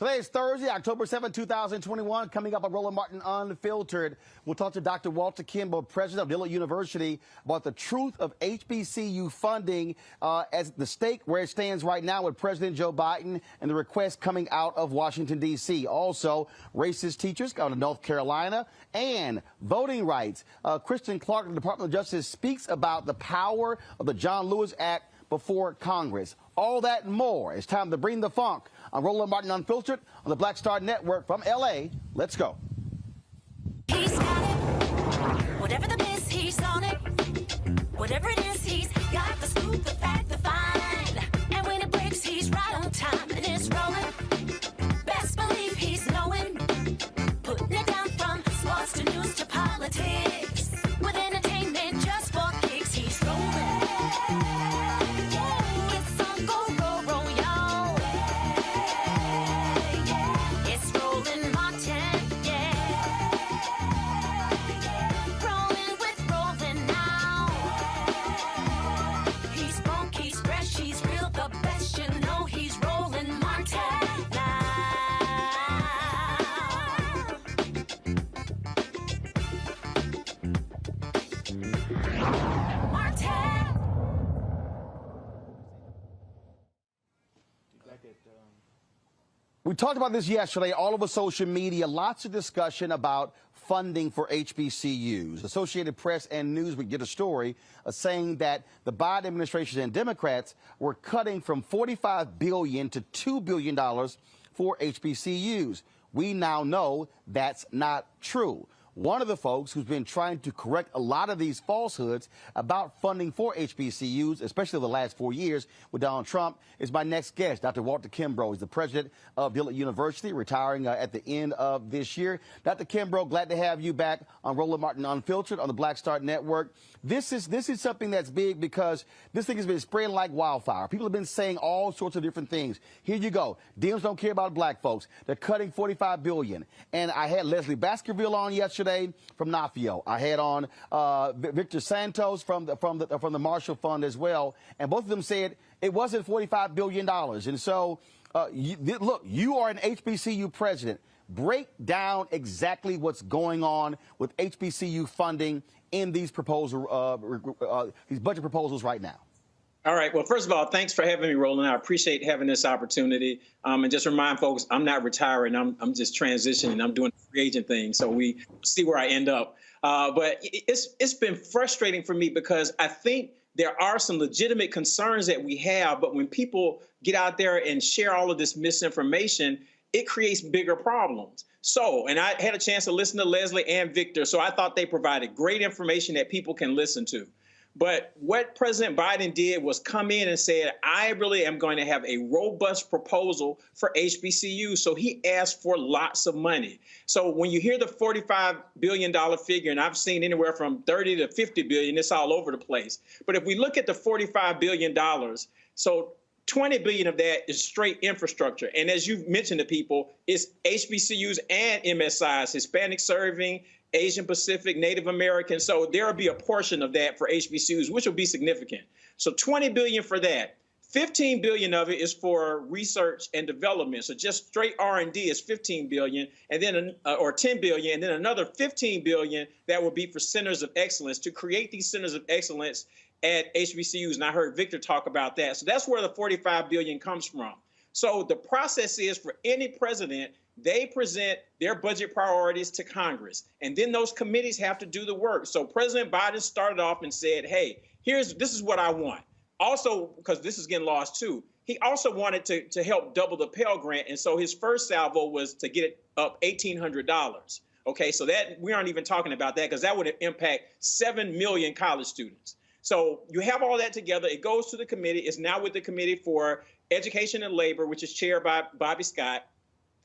Today is Thursday, October 7, 2021. Coming up on Roland Martin Unfiltered, we'll talk to Dr. Walter Kimball, president of Dillard University, about the truth of HBCU funding as the stake where it stands right now with President Joe Biden and the request coming out of Washington, D.C. Also, racist teachers out of North Carolina and voting rights. Kristen Clark of the Department of Justice speaks about the power of the John Lewis Act before Congress. All that and more. It's time to bring the funk on Roland Martin Unfiltered on the Black Star Network from L.A. Let's go. He's got it. Whatever the miss, he's on it. Whatever it is, he's got the scoop, the fact, the find. And when it breaks, he's right on time. And it's rolling. Best believe he's knowing. Putting it down from sports to news to politics. With entertainment just for kicks, he's rolling. We talked about this yesterday all over social media. Lots of discussion about funding for HBCUs. Associated Press and Newsweek did a story saying that the Biden administration and Democrats were cutting from $45 billion to $2 billion for HBCUs. We now know that's not true. one of the folks who's been trying to correct a lot of these falsehoods about funding for HBCUs, especially the last 4 years with Donald Trump, is my next guest, Dr. Walter Kimbrough. He's the president of Dillard University, retiring at the end of this year. Dr. Kimbrough, glad to have you back on Roland Martin Unfiltered on the Black Start Network. This is something that's big because this thing has been spreading like wildfire. People have been saying all sorts of different things. Here you go. Dems don't care about black folks. They're cutting $45 billion. And I had Leslie Baskerville on yesterday from NAACP. I had on Victor Santos from the Marshall Fund as well. And both of them said it wasn't $45 billion. And so, look, you are an HBCU president. Break down exactly what's going on with HBCU funding in these these budget proposals right now. All right. Well, first of all, thanks for having me, Roland. I appreciate having this opportunity. And just remind folks, I'm not retiring. I'm just transitioning. I'm doing the free agent thing. So we see where I end up. But it's been frustrating for me because I think there are some legitimate concerns that we have. But when people get out there and share all of this misinformation, it creates bigger problems. So, and I had a chance to listen to Leslie and Victor, so I thought they provided great information that people can listen to. But what President Biden did was come in and said, I really am going to have a robust proposal for HBCU. So he asked for lots of money. So when you hear the $45 billion figure, and I've seen anywhere from 30 to 50 billion, it's all over the place. But if we look at the $45 billion, so 20 billion of that is straight infrastructure. And as you've mentioned to people, it's HBCUs and MSIs, Hispanic serving, Asian Pacific, Native American. So there will be a portion of that for HBCUs, which will be significant. So 20 billion for that. 15 billion of it is for research and development. So just straight R&D is 15 billion, and then or 10 billion, and then another 15 billion that will be for centers of excellence to create these centers of excellence at HBCUs. And I heard Victor talk about that. So that's where the 45 billion comes from. So the process is for any president, they present their budget priorities to Congress, and then those committees have to do the work. So President Biden started off and said, hey, this is what I want. Also, because this is getting lost too, he also wanted to help double the Pell Grant. And so his first salvo was to get it up $1,800. Okay, so that we aren't even talking about that because that would impact 7 million college students. So you have all that together. It goes to the committee. It's now with the Committee for Education and Labor, which is chaired by Bobby Scott.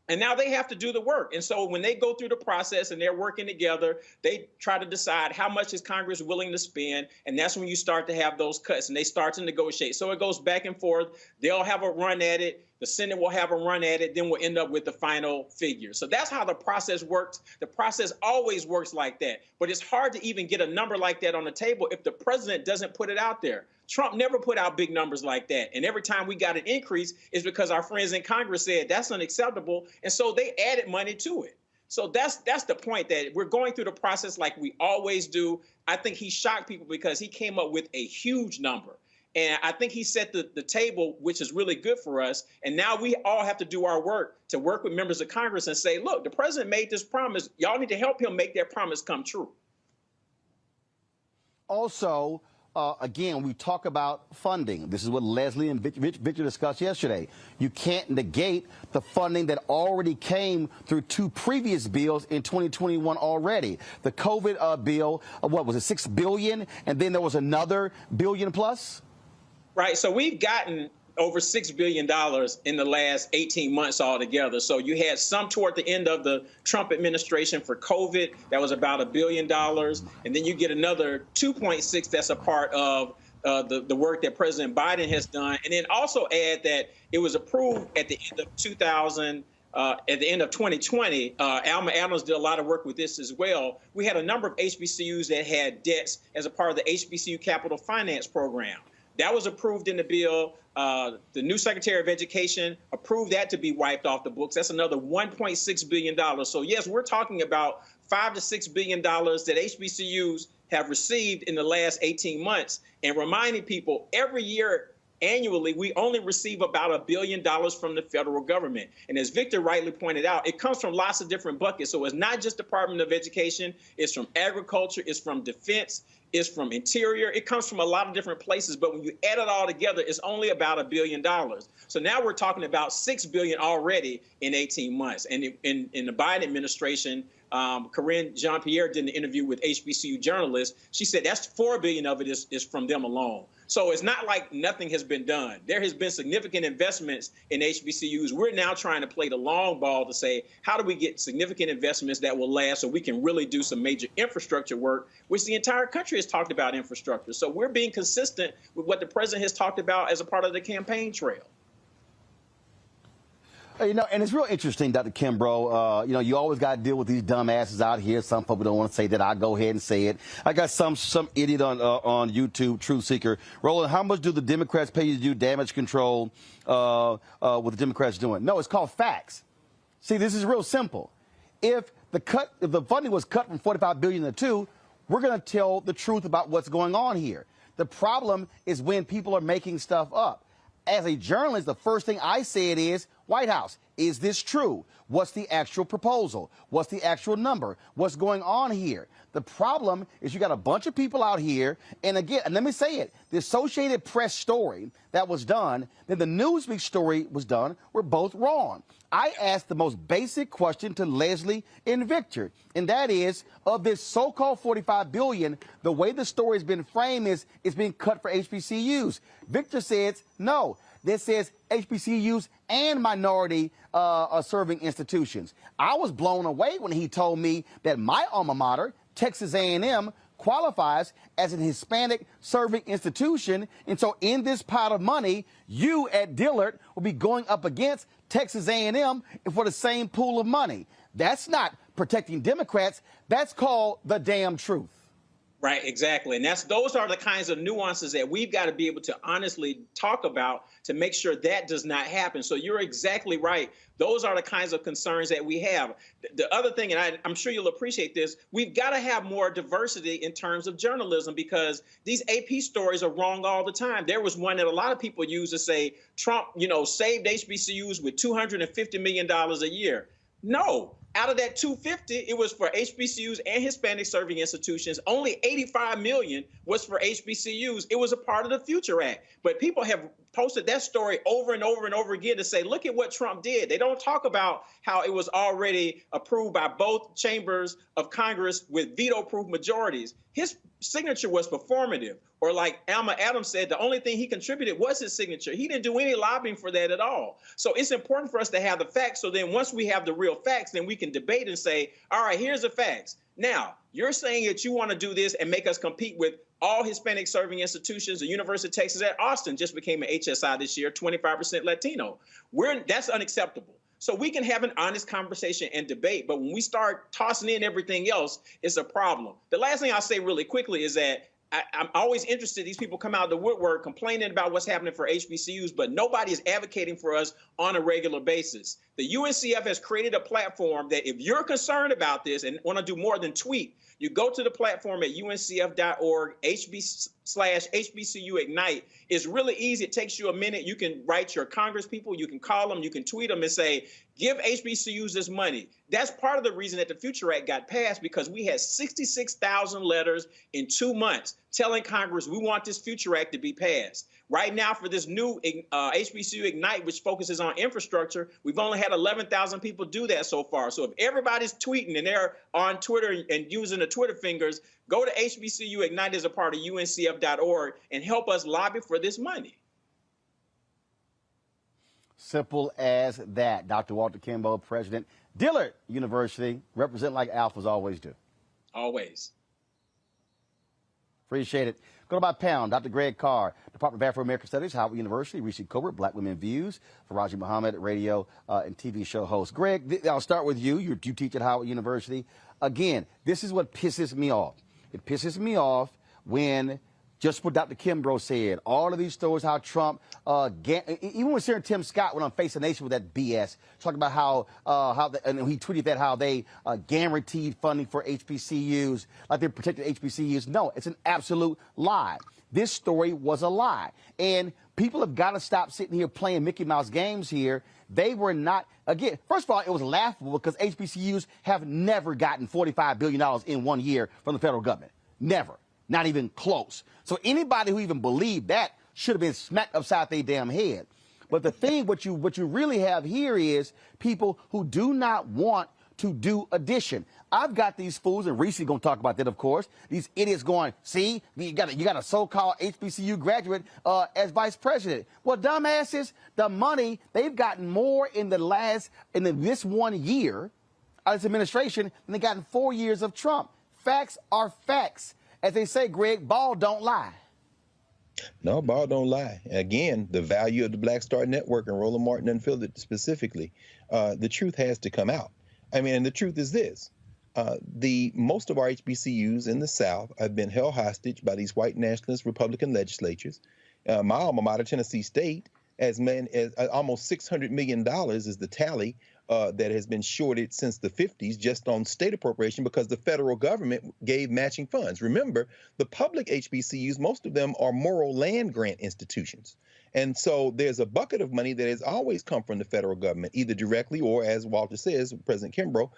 And now they have to do the work. And so when they go through the process and they're working together, they try to decide how much is Congress willing to spend. And that's when you start to have those cuts and they start to negotiate. So it goes back and forth. They'll have a run at it. The Senate will have a run at it. Then we'll end up with the final figure. So that's how the process works. The process always works like that. But it's hard to even get a number like that on the table if the president doesn't put it out there. Trump never put out big numbers like that. And every time we got an increase is because our friends in Congress said that's unacceptable. And so they added money to it. So that's the point, that we're going through the process like we always do. I think he shocked people because he came up with a huge number. And I think he set the table, which is really good for us. And now we all have to do our work to work with members of Congress and say, look, the president made this promise. Y'all need to help him make that promise come true. Also, again, we talk about funding. This is what Leslie and Victor discussed yesterday. You can't negate the funding that already came through two previous bills in 2021 already. The COVID bill, what was it, $6 billion? And then there was another billion plus? Right. So we've gotten over $6 billion in the last 18 months altogether. So you had some toward the end of the Trump administration for COVID. That was about $1 billion. And then you get another 2.6 that's a part of the work that President Biden has done. And then also add that it was approved at the end of 2020. Alma Adams did a lot of work with this as well. We had a number of HBCUs that had debts as a part of the HBCU Capital Finance Program. That was approved in the bill. The new Secretary of Education approved that to be wiped off the books. That's another $1.6 billion. So, yes, we're talking about $5 to $6 billion that HBCUs have received in the last 18 months. And reminding people, every year, annually, we only receive about $1 billion from the federal government. And as Victor rightly pointed out, it comes from lots of different buckets. So it's not just Department of Education. It's from agriculture. It's from defense. It's from interior. It comes from a lot of different places. But when you add it all together, it's only about $1 billion. So now we're talking about $6 billion already in 18 months. And in the Biden administration, Corinne Jean-Pierre did an interview with HBCU journalists. She said that's $4 billion of it is from them alone. So it's not like nothing has been done. There has been significant investments in HBCUs. We're now trying to play the long ball to say, how do we get significant investments that will last so we can really do some major infrastructure work, which the entire country has talked about infrastructure. So we're being consistent with what the president has talked about as a part of the campaign trail. You know, and it's real interesting, Dr. Kimbrough. You know, you always got to deal with these dumbasses out here. Some people don't want to say that. I'll go ahead and say it. I got some idiot on YouTube, Truth Seeker. Roland, how much do the Democrats pay you to do damage control? What the Democrats doing? No, it's called facts. See, this is real simple. If the funding was cut from $45 billion to $2 billion, we're going to tell the truth about what's going on here. The problem is when people are making stuff up. As a journalist, the first thing I said is, White House, is this true? What's the actual proposal? What's the actual number? What's going on here? The problem is you got a bunch of people out here, and again, and let me say it, the Associated Press story that was done, then the Newsweek story was done, were both wrong. I asked the most basic question to Leslie and Victor, and that is, of this so-called $45 billion, the way the story has been framed is it's being cut for HBCUs. Victor says no. This says HBCUs and minority serving institutions. I was blown away when he told me that my alma mater, Texas A&M, qualifies as an Hispanic serving institution. And so in this pot of money, you at Dillard will be going up against Texas A&M for the same pool of money. That's not protecting Democrats. That's called the damn truth. Right, exactly. And those are the kinds of nuances that we've got to be able to honestly talk about to make sure that does not happen. So you're exactly right. Those are the kinds of concerns that we have. The other thing, and I'm sure you'll appreciate this, we've got to have more diversity in terms of journalism because these AP stories are wrong all the time. There was one that a lot of people use to say Trump, saved HBCUs with $250 million a year. No. Out of that 250, it was for HBCUs and Hispanic serving institutions. Only 85 million was for HBCUs. It was a part of the Future Act. But people have posted that story over and over and over again to say, look at what Trump did. They don't talk about how it was already approved by both chambers of Congress with veto-proof majorities. His signature was performative. Or like Alma Adams said, the only thing he contributed was his signature. He didn't do any lobbying for that at all. So it's important for us to have the facts. So then once we have the real facts, then we can debate and say, all right, here's the facts. Now, you're saying that you want to do this and make us compete with all Hispanic serving institutions. The University of Texas at Austin just became an HSI this year, 25% Latino. That's unacceptable. So we can have an honest conversation and debate. But when we start tossing in everything else, it's a problem. The last thing I'll say really quickly is that I'm always interested. These people come out of the woodwork complaining about what's happening for HBCUs, but nobody is advocating for us on a regular basis. The UNCF has created a platform that if you're concerned about this and want to do more than tweet, you go to the platform at uncf.org, /HBCU Ignite. It's really easy. It takes you a minute. You can write your Congress people. You can call them. You can tweet them and say, give HBCUs this money. That's part of the reason that the Future Act got passed, because we had 66,000 letters in 2 months telling Congress we want this Future Act to be passed. Right now, for this new HBCU Ignite, which focuses on infrastructure, we've only had 11,000 people do that so far. So if everybody's tweeting and they're on Twitter and using the Twitter fingers, go to HBCU Ignite as a part of uncf.org and help us lobby for this money. Simple as that. Dr. Walter Kimbrough, President, Dillard University, represent like alphas always do. Always. Appreciate it. Go to my pound. Dr. Greg Carr, Department of Afro-American Studies, Howard University, Rishi Colbert, Black Women Views, Faraji Muhammad, radio and TV show host. Greg, I'll start with you. You teach at Howard University. Again, this is what pisses me off. It pisses me off when, just what Dr. Kimbrough said, all of these stories, how Trump, even when Senator Tim Scott went on Face the Nation with that BS, talking about and he tweeted that how they guaranteed funding for HBCUs, like they protected HBCUs. No, it's an absolute lie. This story was a lie. And people have got to stop sitting here playing Mickey Mouse games here. They were not, again, first of all, it was laughable because HBCUs have never gotten $45 billion in 1 year from the federal government. Never. Not even close. So anybody who even believed that should have been smacked upside their damn head. But the thing, what you really have here is people who do not want to do addition. I've got these fools, and Reese's going to talk about that, of course. These idiots going, see, you got a so-called HBCU graduate as vice president. Well, dumbasses, the money, they've gotten more in this 1 year of this administration than they got in 4 years of Trump. Facts are facts. As they say, Greg, ball don't lie. No, ball don't lie. Again, the value of the Black Star Network and Roland Martin Unfiltered specifically, the truth has to come out. I mean, and the truth is this. Most of our HBCUs in the South have been held hostage by these white nationalist Republican legislatures. My alma mater, Tennessee State, as almost $600 million is the tally that has been shorted since the 50s just on state appropriation because the federal government gave matching funds. Remember, the public HBCUs, most of them are moral land grant institutions. And so there's a bucket of money that has always come from the federal government, either directly or, as Walter says, President Kimbrough,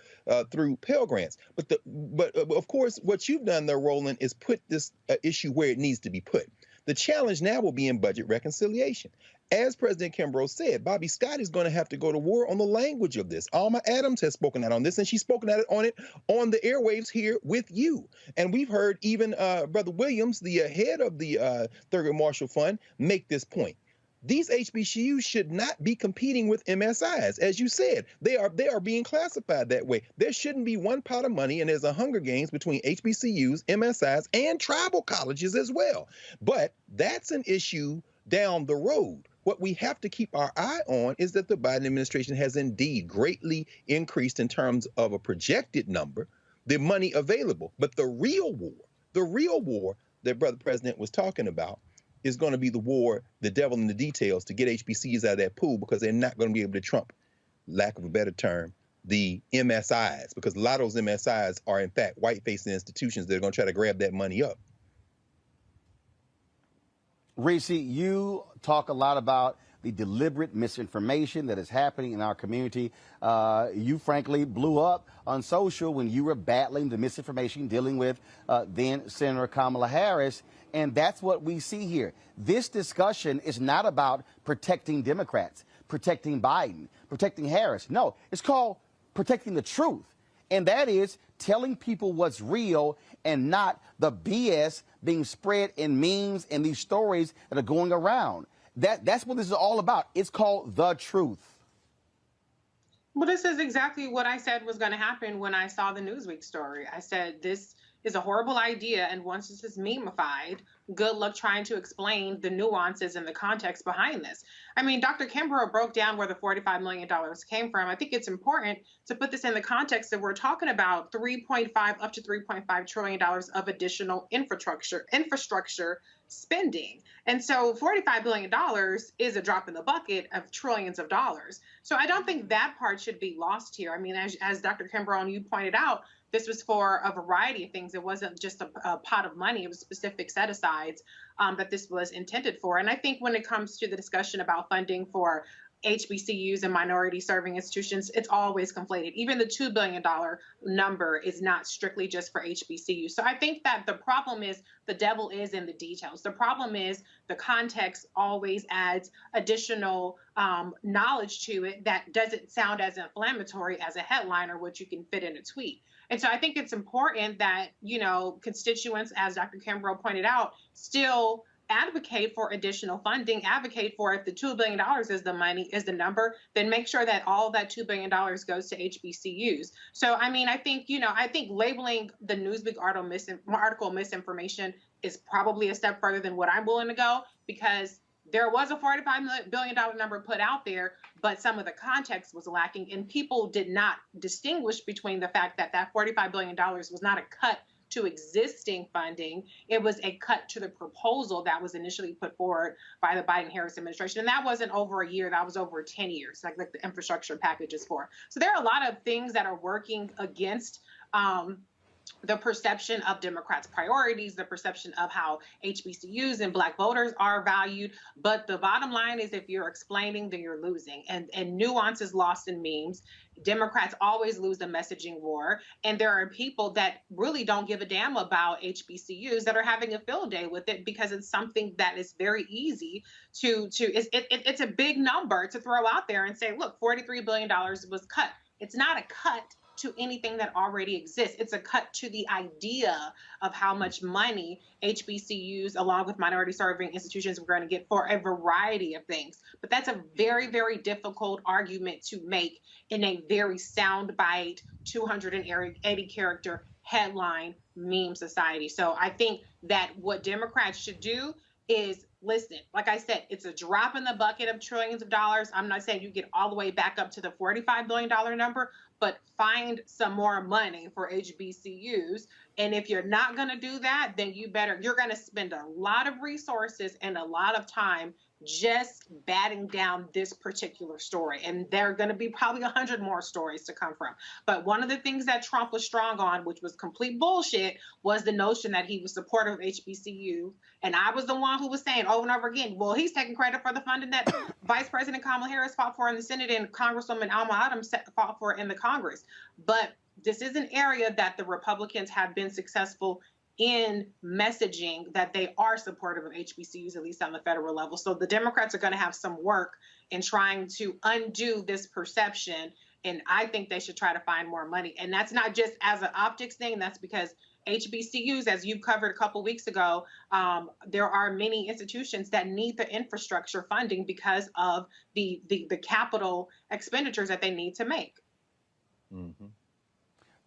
through Pell Grants. But of course, what you've done there, Roland, is put this issue where it needs to be put. The challenge now will be in budget reconciliation. As President Kimbrough said, Bobby Scott is going to have to go to war on the language of this. Alma Adams has spoken out on this, and she's spoken out on it on the airwaves here with you. And we've heard even Brother Williams, the head of the Thurgood Marshall Fund, make this point. These HBCUs should not be competing with MSIs. As you said, they are being classified that way. There shouldn't be one pot of money, and there's a hunger games between HBCUs, MSIs, and tribal colleges as well. But that's an issue down the road. What we have to keep our eye on is that the Biden administration has indeed greatly increased in terms of a projected number, the money available. But the real war that Brother President was talking about is going to be the war, the devil in the details, to get HBCUs out of that pool because they're not going to be able to trump, lack of a better term, the MSIs, because a lot of those MSIs are, in fact, white-facing institutions that are going to try to grab that money up. Reese, you talk a lot about the deliberate misinformation that is happening in our community. You frankly blew up on social when you were battling the misinformation dealing with then Senator Kamala Harris. And that's what we see here. This discussion is not about protecting Democrats, protecting Biden, protecting Harris. No, it's called protecting the truth. And that is telling people what's real and not the BS being spread in memes and these stories that are going around. That's what this is all about. It's called the truth. Well, this is exactly what I said was going to happen when I saw the Newsweek story. I said, this is a horrible idea, and once this is memeified, good luck trying to explain the nuances and the context behind this. I mean, Dr. Kimbrough broke down where the $45 million came from. I think it's important to put this in the context that we're talking about $3.5 up to $3.5 trillion of additional infrastructure spending. And so $45 billion is a drop in the bucket of trillions of dollars. So I don't think that part should be lost here. I mean, as Dr. Kimbrough and you pointed out, this was for a variety of things. It wasn't just a pot of money. It was specific set-asides that this was intended for. And I think when it comes to the discussion about funding for HBCUs and minority-serving institutions, it's always conflated. Even the $2 billion number is not strictly just for HBCUs. So I think that the problem is the devil is in the details. The problem is the context always adds additional knowledge to it that doesn't sound as inflammatory as a headline or what you can fit in a tweet. And so I think it's important that, you know, constituents, as Dr. Kimbrough pointed out, still advocate for additional funding, advocate for if the $2 billion is the number, then make sure that all of that $2 billion goes to HBCUs. So, I mean, I think labeling the Newsweek article misinformation is probably a step further than what I'm willing to go, because there was a $45 billion number put out there, but some of the context was lacking, and people did not distinguish between the fact that that $45 billion was not a cut to existing funding. It was a cut to the proposal that was initially put forward by the Biden-Harris administration. And that wasn't over a year, that was over 10 years, like the infrastructure package is for. So there are a lot of things that are working against the perception of Democrats' priorities, the perception of how HBCUs and Black voters are valued. But the bottom line is, if you're explaining, then you're losing. And nuance is lost in memes. Democrats always lose the messaging war. And there are people that really don't give a damn about HBCUs that are having a field day with it, because it's something that is very easy it's a big number to throw out there and say, look, $43 billion was cut. It's not a cut to anything that already exists. It's a cut to the idea of how much money HBCUs, along with minority serving institutions, we're going to get for a variety of things. But that's a very, very difficult argument to make in a very soundbite, 280 character headline meme society. So I think that what Democrats should do is listen. Like I said, it's a drop in the bucket of trillions of dollars. I'm not saying you get all the way back up to the $45 billion number, but find some more money for HBCUs. And if you're not going to do that, then you're going to spend a lot of resources and a lot of time just batting down this particular story. And there are going to be probably 100 more stories to come from. But one of the things that Trump was strong on, which was complete bullshit, was the notion that he was supportive of HBCU. And I was the one who was saying over and over again, well, he's taking credit for the funding that Vice President Kamala Harris fought for in the Senate and Congresswoman Alma Adams fought for in the Congress. But this is an area that the Republicans have been successful in messaging that they are supportive of HBCUs, at least on the federal level. So the Democrats are going to have some work in trying to undo this perception. And I think they should try to find more money. And that's not just as an optics thing. That's because HBCUs, as you covered a couple weeks ago, there are many institutions that need the infrastructure funding because of the capital expenditures that they need to make. Mm-hmm.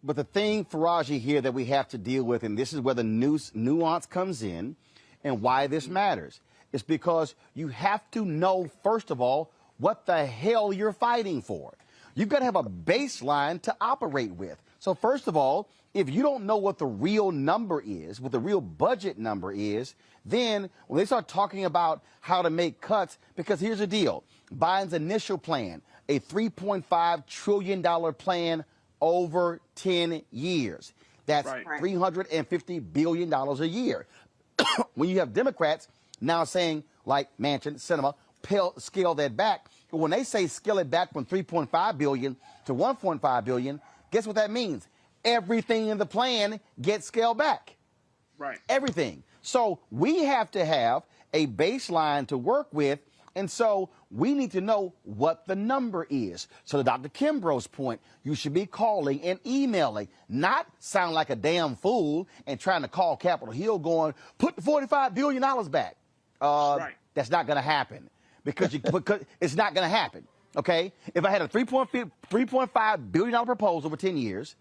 But the thing, Faraji, here that we have to deal with, and this is where the nuance comes in and why this matters, is because you have to know, first of all, what the hell you're fighting for. You've got to have a baseline to operate with. So first of all, if you don't know what the real number is, what the real budget number is, then when they start talking about how to make cuts, because here's the deal, Biden's initial plan, a $3.5 trillion plan over 10 years. That's right. $350 billion a year. When you have Democrats now saying, like Manchin, Sinema, scale that back, but when they say scale it back from 3.5 billion to 1.5 billion, guess what that means? Everything in the plan gets scaled back. Right. Everything. So we have to have a baseline to work with, and so we need to know what the number is. So to Dr. Kimbrough's point, you should be calling and emailing, not sound like a damn fool and trying to call Capitol Hill going, put the $45 billion back. Right. That's not going to happen because it's not going to happen. Okay? If I had a $3.5 billion proposal for 10 years,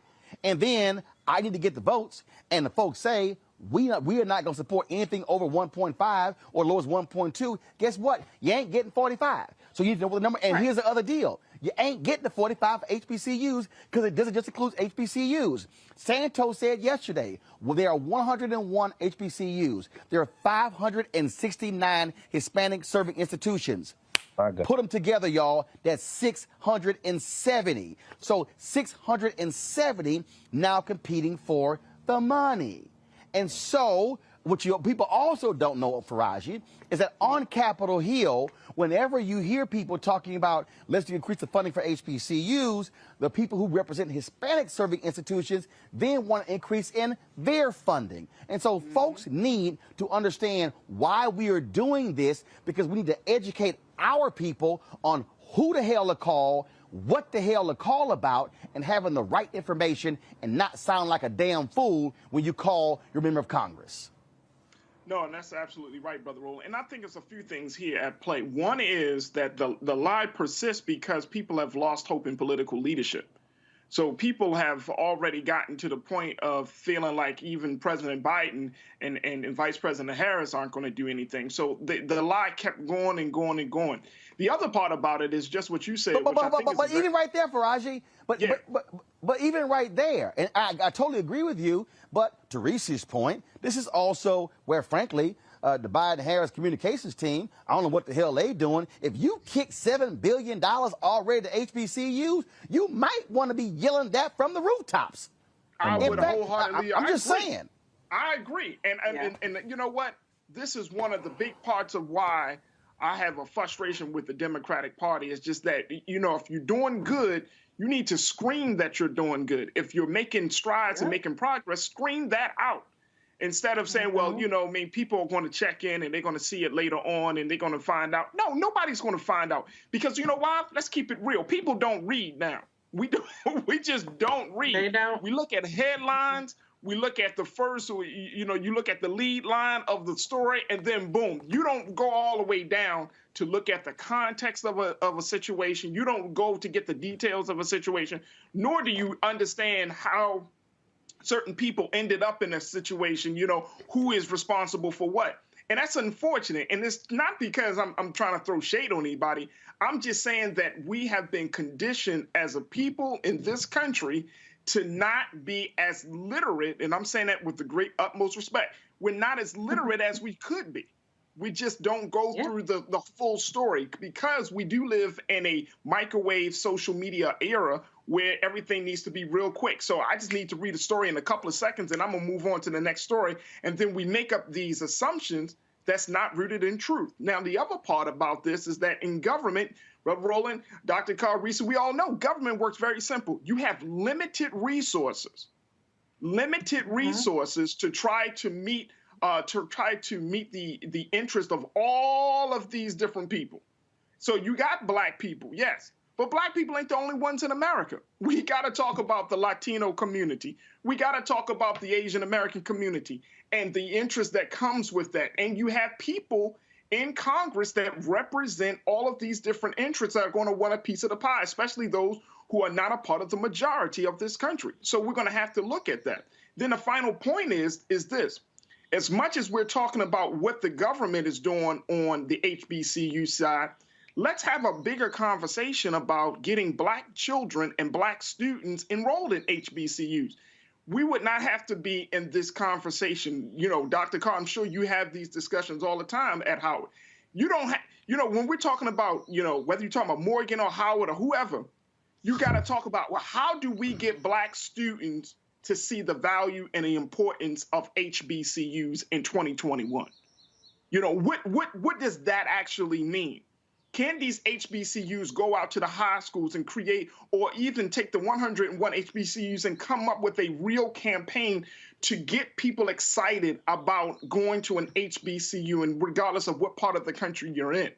and then I need to get the votes, and the folks say, we are not going to support anything over 1.5 or low as 1.2. Guess what? You ain't getting 45. So you need to know what the number. And here's the other deal: you ain't getting the 45 HBCUs because it doesn't just include HBCUs. Santos said yesterday, well, there are 101 HBCUs. There are 569 Hispanic serving institutions. Put them together, y'all. That's 670. So 670 now competing for the money. And so, what people also don't know, Faraji, is that on Capitol Hill, whenever you hear people talking about let's increase the funding for HBCUs, the people who represent Hispanic serving institutions then want to increase in their funding. And so folks need to understand why we are doing this, because we need to educate our people on who the hell to call, what the hell to call about, and having the right information and not sound like a damn fool when you call your member of Congress. No, and that's absolutely right, Brother Roland. And I think it's a few things here at play. One is that the lie persists because people have lost hope in political leadership. So people have already gotten to the point of feeling like even President Biden and Vice President Harris aren't going to do anything. So the lie kept going and going and going. The other part about it is just what you said. But even right there, Faraji, but even right there, and I totally agree with you, but to Reese's point, this is also where, frankly, the Biden-Harris communications team, I don't know what the hell they doing. If you kick $7 billion already to HBCUs, you might want to be yelling that from the rooftops. I would wholeheartedly. I'm just saying. I agree. And you know what? This is one of the big parts of why I have a frustration with the Democratic Party. It's just that, you know, if you're doing good, you need to scream that you're doing good. If you're making strides and making progress, scream that out. Instead of saying, well, you know, I mean, people are going to check in and they're going to see it later on and they're going to find out. No, nobody's going to find out, because you know why? Let's keep it real. People don't read now. We do, we just don't read. They don't. We look at headlines. We look at the first, you look at the lead line of the story, and then boom, you don't go all the way down to look at the context of a situation. You don't go to get the details of a situation, nor do you understand how certain people ended up in a situation, who is responsible for what. And that's unfortunate. And it's not because I'm trying to throw shade on anybody. I'm just saying that we have been conditioned as a people in this country to not be as literate. And I'm saying that with the great utmost respect. We're not as literate as we could be. We just don't go through the full story because we do live in a microwave social media era where everything needs to be real quick. So I just need to read a story in a couple of seconds and I'm going to move on to the next story. And then we make up these assumptions that's not rooted in truth. Now, the other part about this is that in government, Brother Roland, Dr. Carl Reese, we all know government works very simple. You have limited resources to try to meet the interest of all of these different people. So you got black people, yes, but black people ain't the only ones in America. We got to talk about the Latino community. We got to talk about the Asian American community and the interest that comes with that. And you have people in Congress that represent all of these different interests that are going to want a piece of the pie, especially those who are not a part of the majority of this country. So we're going to have to look at that. Then the final point is this. As much as we're talking about what the government is doing on the HBCU side, let's have a bigger conversation about getting black children and black students enrolled in HBCUs. We would not have to be in this conversation. Dr. Carr, I'm sure you have these discussions all the time at Howard. You don't have, when we're talking about, whether you're talking about Morgan or Howard or whoever, you got to talk about, well, how do we get black students to see the value and the importance of HBCUs in 2021? What does that actually mean? Can these HBCUs go out to the high schools and create, or even take the 101 HBCUs and come up with a real campaign to get people excited about going to an HBCU, and regardless of what part of the country you're in?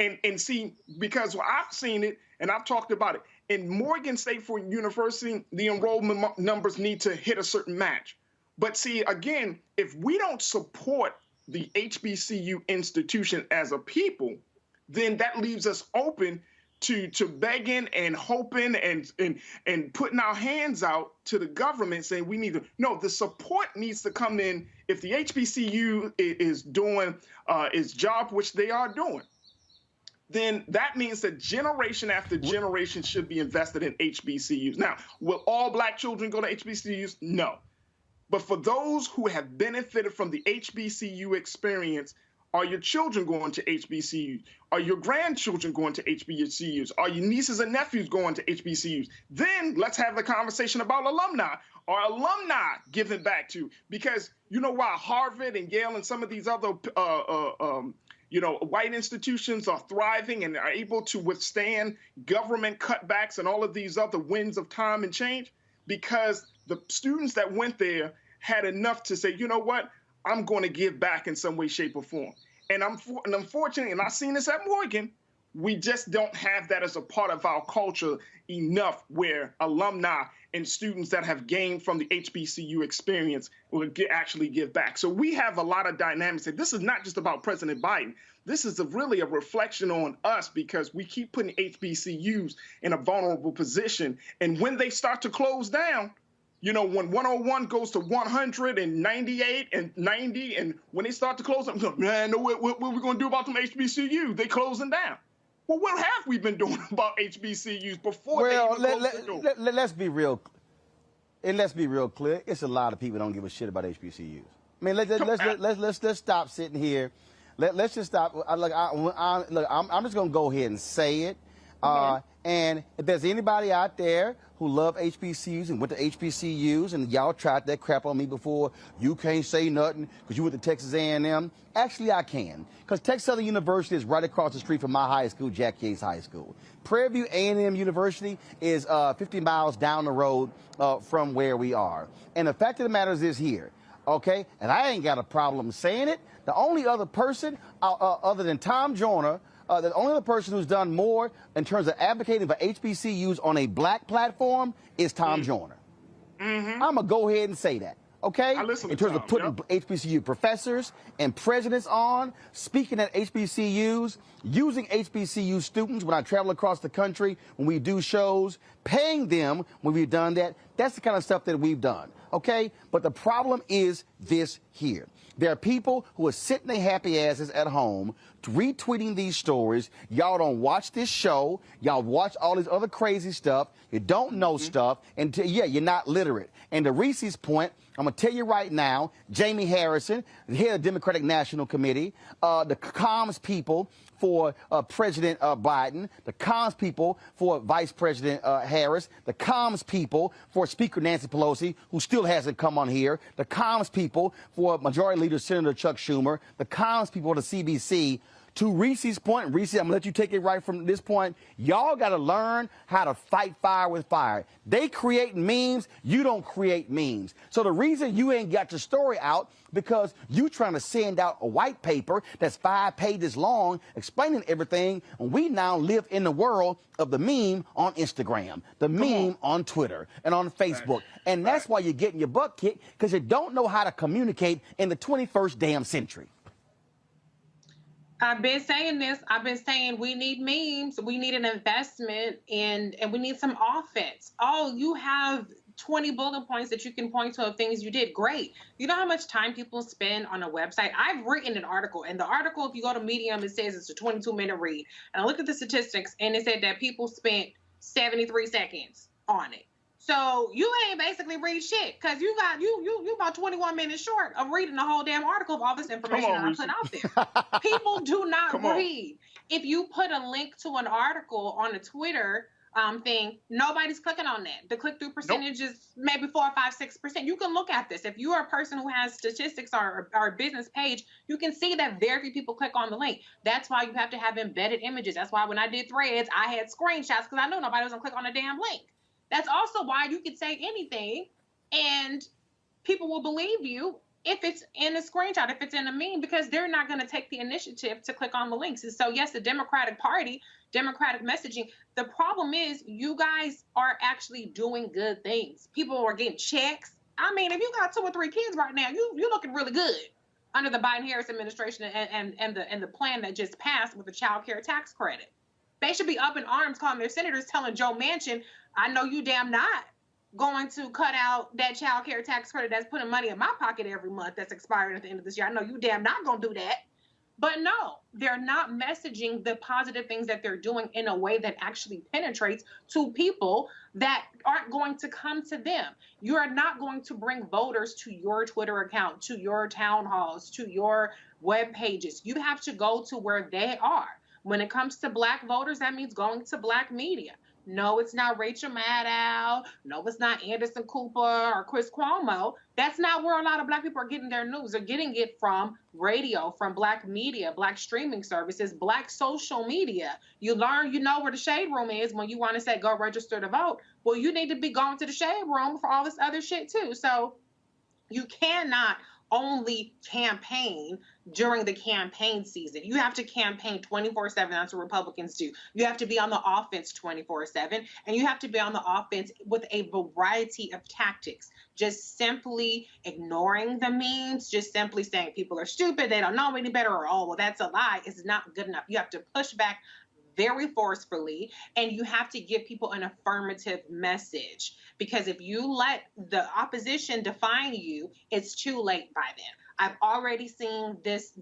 And see, because I've seen it and I've talked about it, in Morgan State University, the enrollment numbers need to hit a certain match. But see, again, if we don't support the HBCU institution as a people, then that leaves us open to begging and hoping and putting our hands out to the government saying we need to. No, the support needs to come in if the HBCU is doing its job, which they are doing. Then that means that generation after generation should be invested in HBCUs. Now, will all black children go to HBCUs? No. But for those who have benefited from the HBCU experience, are your children going to HBCUs? Are your grandchildren going to HBCUs? Are your nieces and nephews going to HBCUs? Then let's have the conversation about alumni. Are alumni giving back to? Because while Harvard and Yale and some of these other white institutions are thriving and are able to withstand government cutbacks and all of these other winds of time and change, because the students that went there had enough to say, you know what, I'm going to give back in some way, shape, or form. And unfortunately, and I've seen this at Morgan, we just don't have that as a part of our culture enough, where alumni and students that have gained from the HBCU experience will actually give back. So we have a lot of dynamics. This is not just about President Biden. This is really a reflection on us, because we keep putting HBCUs in a vulnerable position. And when they start to close down, when 101 goes to 100 and 98 and 90, and when they start to close them, man, what are we going to do about them HBCUs? They closing down. Well, what have we been doing about HBCUs before they even closed the door? Let's be real. And let's be real clear. It's a lot of people that don't give a shit about HBCUs. I mean, let's stop sitting here. Let's just stop. I'm just going to go ahead and say it. And if there's anybody out there who love HBCUs and went to HBCUs and y'all tried that crap on me before, you can't say nothing because you went to Texas A&M. Actually, I can, because Texas Southern University is right across the street from my high school, Jack Yates High School. Prairie View A&M University is 50 miles down the road from where we are. And the fact of the matter is here, okay? And I ain't got a problem saying it. The only other person other than Tom Joyner the only other person who's done more in terms of advocating for HBCUs on a black platform is Tom Joyner. I'm going to go ahead and say that. Okay? In terms of putting HBCU professors and presidents on, speaking at HBCUs, using HBCU students when I travel across the country, when we do shows, paying them when we've done that. That's the kind of stuff that we've done. Okay? But the problem is this here. There are people who are sitting their happy asses at home retweeting these stories. Y'all don't watch this show. Y'all watch all this other crazy stuff. You don't know stuff. And you're not literate. And to Reese's point, I'm going to tell you right now, Jamie Harrison, the head of the Democratic National Committee, the comms people for President Biden, the comms people for Vice President Harris, the comms people for Speaker Nancy Pelosi, who still hasn't come on here, the comms people for Majority Leader Senator Chuck Schumer, the comms people for the CBC. To Reese's point, Reese, I'm going to let you take it right from this point. Y'all got to learn how to fight fire with fire. They create memes. You don't create memes. So the reason you ain't got your story out because you trying to send out a white paper that's 5 pages long explaining everything, and we now live in the world of the meme on Instagram, the meme on Twitter and on Facebook. And that's why you're getting your butt kicked, because you don't know how to communicate in the 21st damn century. I've been saying this. I've been saying we need memes. We need an investment and we need some offense. Oh, you have 20 bullet points that you can point to of things you did. Great. You know how much time people spend on a website? I've written an article, and the article, if you go to Medium, it says it's a 22-minute read. And I looked at the statistics, and it said that people spent 73 seconds on it. So you ain't basically read shit, because you about 21 minutes short of reading the whole damn article of all this information that I put out there. People do not read. If you put a link to an article on a Twitter thing, nobody's clicking on that. The click-through percentage is maybe 4, 5, 6%. You can look at this. If you are a person who has statistics or a business page, you can see that very few people click on the link. That's why you have to have embedded images. That's why when I did Threads, I had screenshots, because I knew nobody was going to click on a damn link. That's also why you could say anything and people will believe you if it's in a screenshot, if it's in a meme, because they're not going to take the initiative to click on the links. And so, yes, the Democratic Party, Democratic messaging, the problem is you guys are actually doing good things. People are getting checks. I mean, if you got 2 or 3 kids right now, you're looking really good under the Biden-Harris administration and the plan that just passed with the child care tax credit. They should be up in arms calling their senators, telling Joe Manchin, I know you damn not going to cut out that child care tax credit that's putting money in my pocket every month that's expiring at the end of this year. I know you damn not going to do that. But no, they're not messaging the positive things that they're doing in a way that actually penetrates to people that aren't going to come to them. You are not going to bring voters to your Twitter account, to your town halls, to your web pages. You have to go to where they are. When it comes to Black voters, that means going to Black media. No, it's not Rachel Maddow. No, it's not Anderson Cooper or Chris Cuomo. That's not where a lot of Black people are getting their news. They're getting it from radio, from Black media, Black streaming services, Black social media. You learn, you know where the shade room is when you want to say, go register to vote. Well, you need to be going to the shade room for all this other shit too. So you cannot only campaign during the campaign season. You have to campaign 24/7. That's what Republicans do. You have to be on the offense 24/7, and you have to be on the offense with a variety of tactics. Just simply ignoring the memes, just simply saying people are stupid, they don't know any better, or, oh, well, that's a lie, is not good enough. You have to push back very forcefully, and you have to give people an affirmative message. Because if you let the opposition define you, it's too late by then. I've already seen this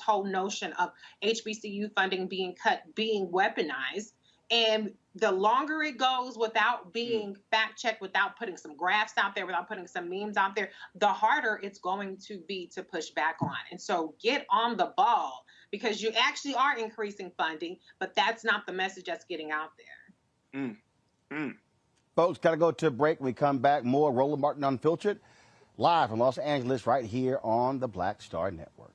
whole notion of HBCU funding being cut, being weaponized. And the longer it goes without being fact-checked, without putting some graphs out there, without putting some memes out there, the harder it's going to be to push back on. And so get on the ball, because you actually are increasing funding, but that's not the message that's getting out there. Folks, got to go to a break. When we come back, more Roland Martin Unfiltered, live from Los Angeles, right here on the Black Star Network.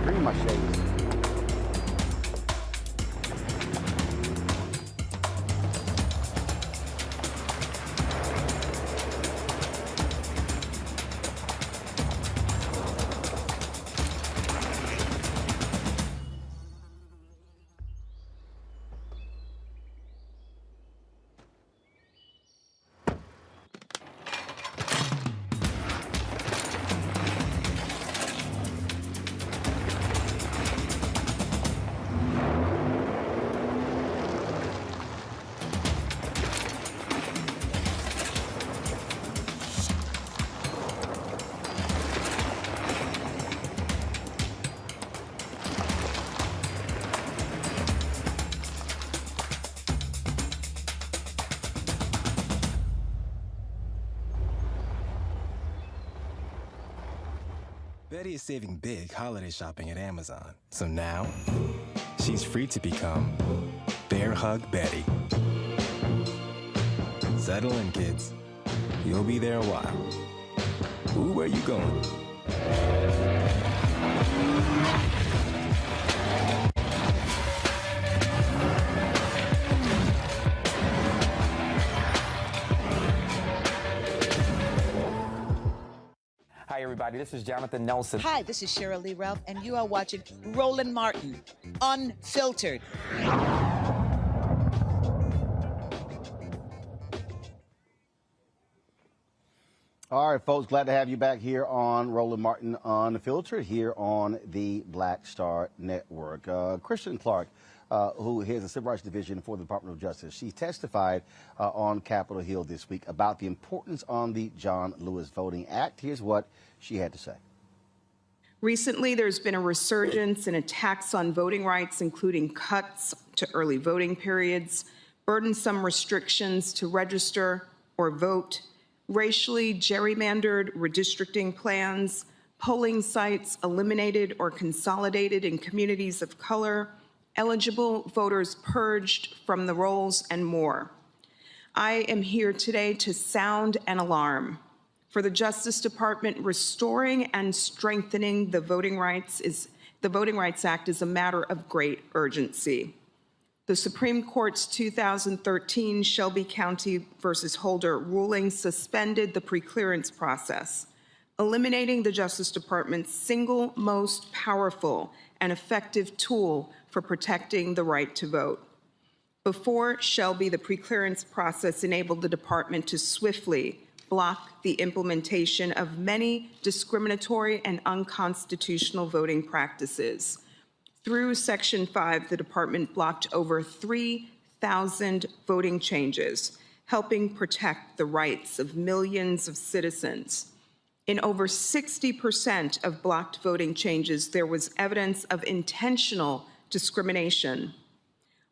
Bring my shades. Betty is saving big holiday shopping at Amazon. So now, she's free to become Bear Hug Betty. Settle in, kids. You'll be there a while. Ooh, where you going? Hi, everybody. This is Jonathan Nelson. Hi, this is Cheryl Lee Ralph, and you are watching Roland Martin, Unfiltered. All right, folks, glad to have you back here on Roland Martin Unfiltered here on the Black Star Network. Kristen Clark, who heads the Civil Rights Division for the Department of Justice, she testified on Capitol Hill this week about the importance on the John Lewis Voting Act. Here's what she had to say. Recently, there's been a resurgence in attacks on voting rights, including cuts to early voting periods, burdensome restrictions to register or vote, racially gerrymandered redistricting plans, polling sites eliminated or consolidated in communities of color, eligible voters purged from the rolls, and more. I am here today to sound an alarm. For the Justice Department, restoring and strengthening the Voting Rights Act is a matter of great urgency. The Supreme Court's 2013 Shelby County versus Holder ruling suspended the preclearance process, eliminating the Justice Department's single most powerful and effective tool for protecting the right to vote. Before Shelby, the preclearance process enabled the department to swiftly block the implementation of many discriminatory and unconstitutional voting practices. Through Section 5, the department blocked over 3,000 voting changes, helping protect the rights of millions of citizens. In over 60% of blocked voting changes, there was evidence of intentional discrimination.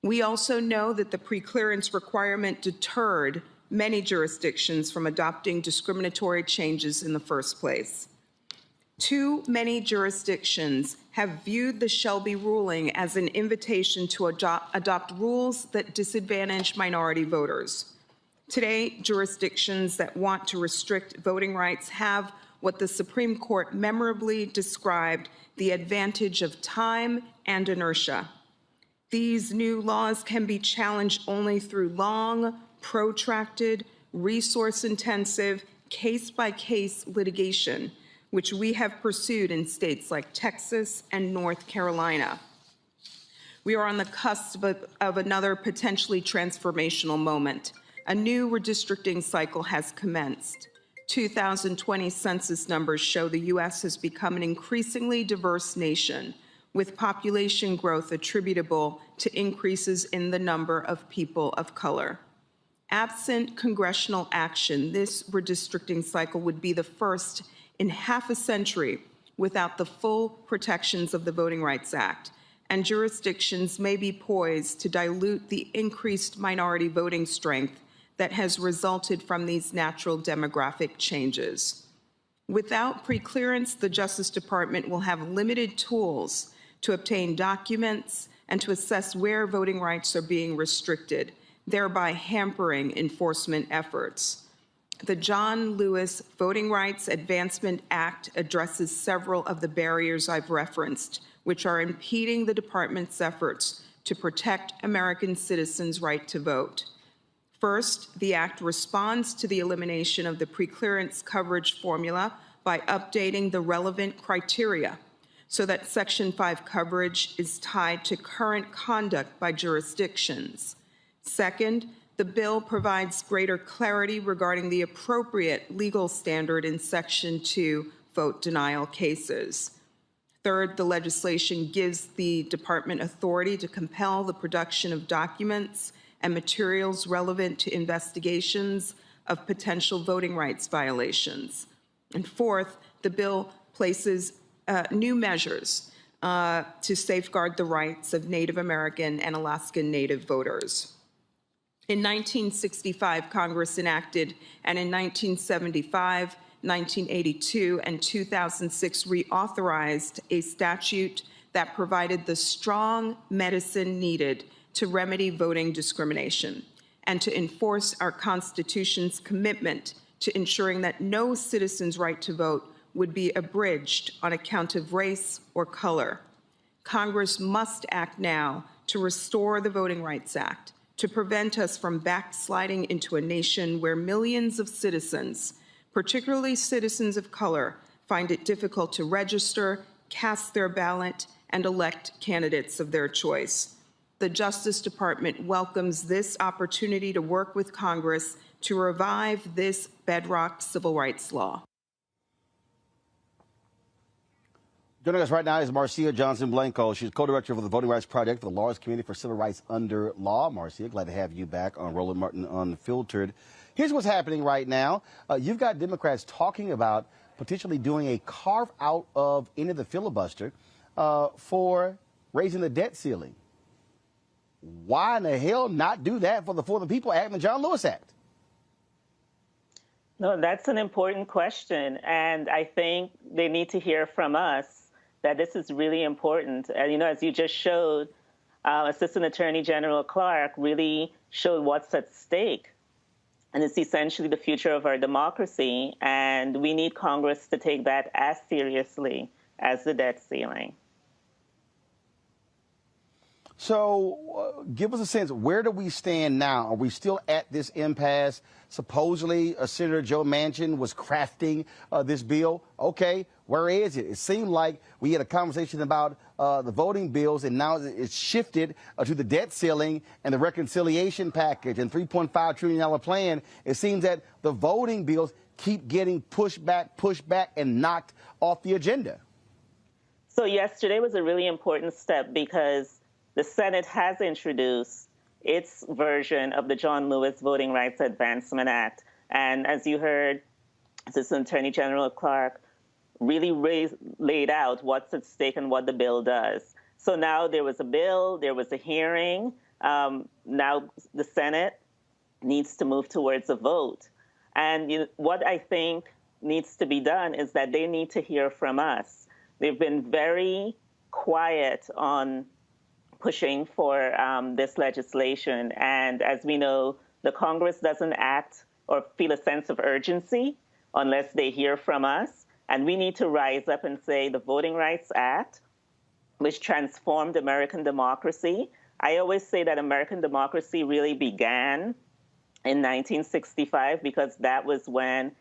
We also know that the preclearance requirement deterred many jurisdictions from adopting discriminatory changes in the first place. Too many jurisdictions have viewed the Shelby ruling as an invitation to adopt rules that disadvantage minority voters. Today, jurisdictions that want to restrict voting rights have what the Supreme Court memorably described the advantage of time and inertia. These new laws can be challenged only through long, protracted, resource-intensive, case-by-case litigation, which we have pursued in states like Texas and North Carolina. We are on the cusp of another potentially transformational moment. A new redistricting cycle has commenced. 2020 census numbers show the U.S. has become an increasingly diverse nation, with population growth attributable to increases in the number of people of color. Absent congressional action, this redistricting cycle would be the first in half a century without the full protections of the Voting Rights Act, and jurisdictions may be poised to dilute the increased minority voting strength that has resulted from these natural demographic changes. Without preclearance, the Justice Department will have limited tools to obtain documents and to assess where voting rights are being restricted, thereby hampering enforcement efforts. The John Lewis Voting Rights Advancement Act addresses several of the barriers I've referenced, which are impeding the department's efforts to protect American citizens' right to vote. First, the act responds to the elimination of the preclearance coverage formula by updating the relevant criteria so that Section 5 coverage is tied to current conduct by jurisdictions. Second, the bill provides greater clarity regarding the appropriate legal standard in Section 2 vote denial cases. Third, the legislation gives the department authority to compel the production of documents and materials relevant to investigations of potential voting rights violations. And fourth, the bill places new measures to safeguard the rights of Native American and Alaskan Native voters. In 1965, Congress enacted, and in 1975, 1982 and 2006 reauthorized a statute that provided the strong medicine needed to remedy voting discrimination and to enforce our Constitution's commitment to ensuring that no citizen's right to vote would be abridged on account of race or color. Congress must act now to restore the Voting Rights Act, to prevent us from backsliding into a nation where millions of citizens, particularly citizens of color, find it difficult to register, cast their ballot, and elect candidates of their choice. The Justice Department welcomes this opportunity to work with Congress to revive this bedrock civil rights law. Joining us right now is Marcia Johnson-Blanco. She's co-director for the Voting Rights Project for the Lawyers Community for Civil Rights Under Law. Marcia, glad to have you back on Roland Martin Unfiltered. Here's what's happening right now. You've got Democrats talking about potentially doing a carve-out of any of the filibuster for raising the debt ceiling. Why in the hell not do that for the People Act and the John Lewis Act? No, that's an important question, and I think they need to hear from us that this is really important. And, as you just showed, Assistant Attorney General Clark really showed what's at stake. And it's essentially the future of our democracy, and we need Congress to take that as seriously as the debt ceiling. So give us a sense, where do we stand now? Are we still at this impasse? Supposedly, Senator Joe Manchin was crafting this bill. Okay, where is it? It seemed like we had a conversation about the voting bills, and now it's shifted to the debt ceiling and the reconciliation package and $3.5 trillion plan. It seems that the voting bills keep getting pushed back, and knocked off the agenda. So yesterday was a really important step because the Senate has introduced its version of the John Lewis Voting Rights Advancement Act. And as you heard, Assistant Attorney General Clark really laid out what's at stake and what the bill does. So now there was a bill, there was a hearing. Now the Senate needs to move towards a vote. And what I think needs to be done is that they need to hear from us. They've been very quiet on pushing for this legislation. And as we know, the Congress doesn't act or feel a sense of urgency unless they hear from us. And we need to rise up and say the Voting Rights Act, which transformed American democracy. I always say that American democracy really began in 1965 because that was when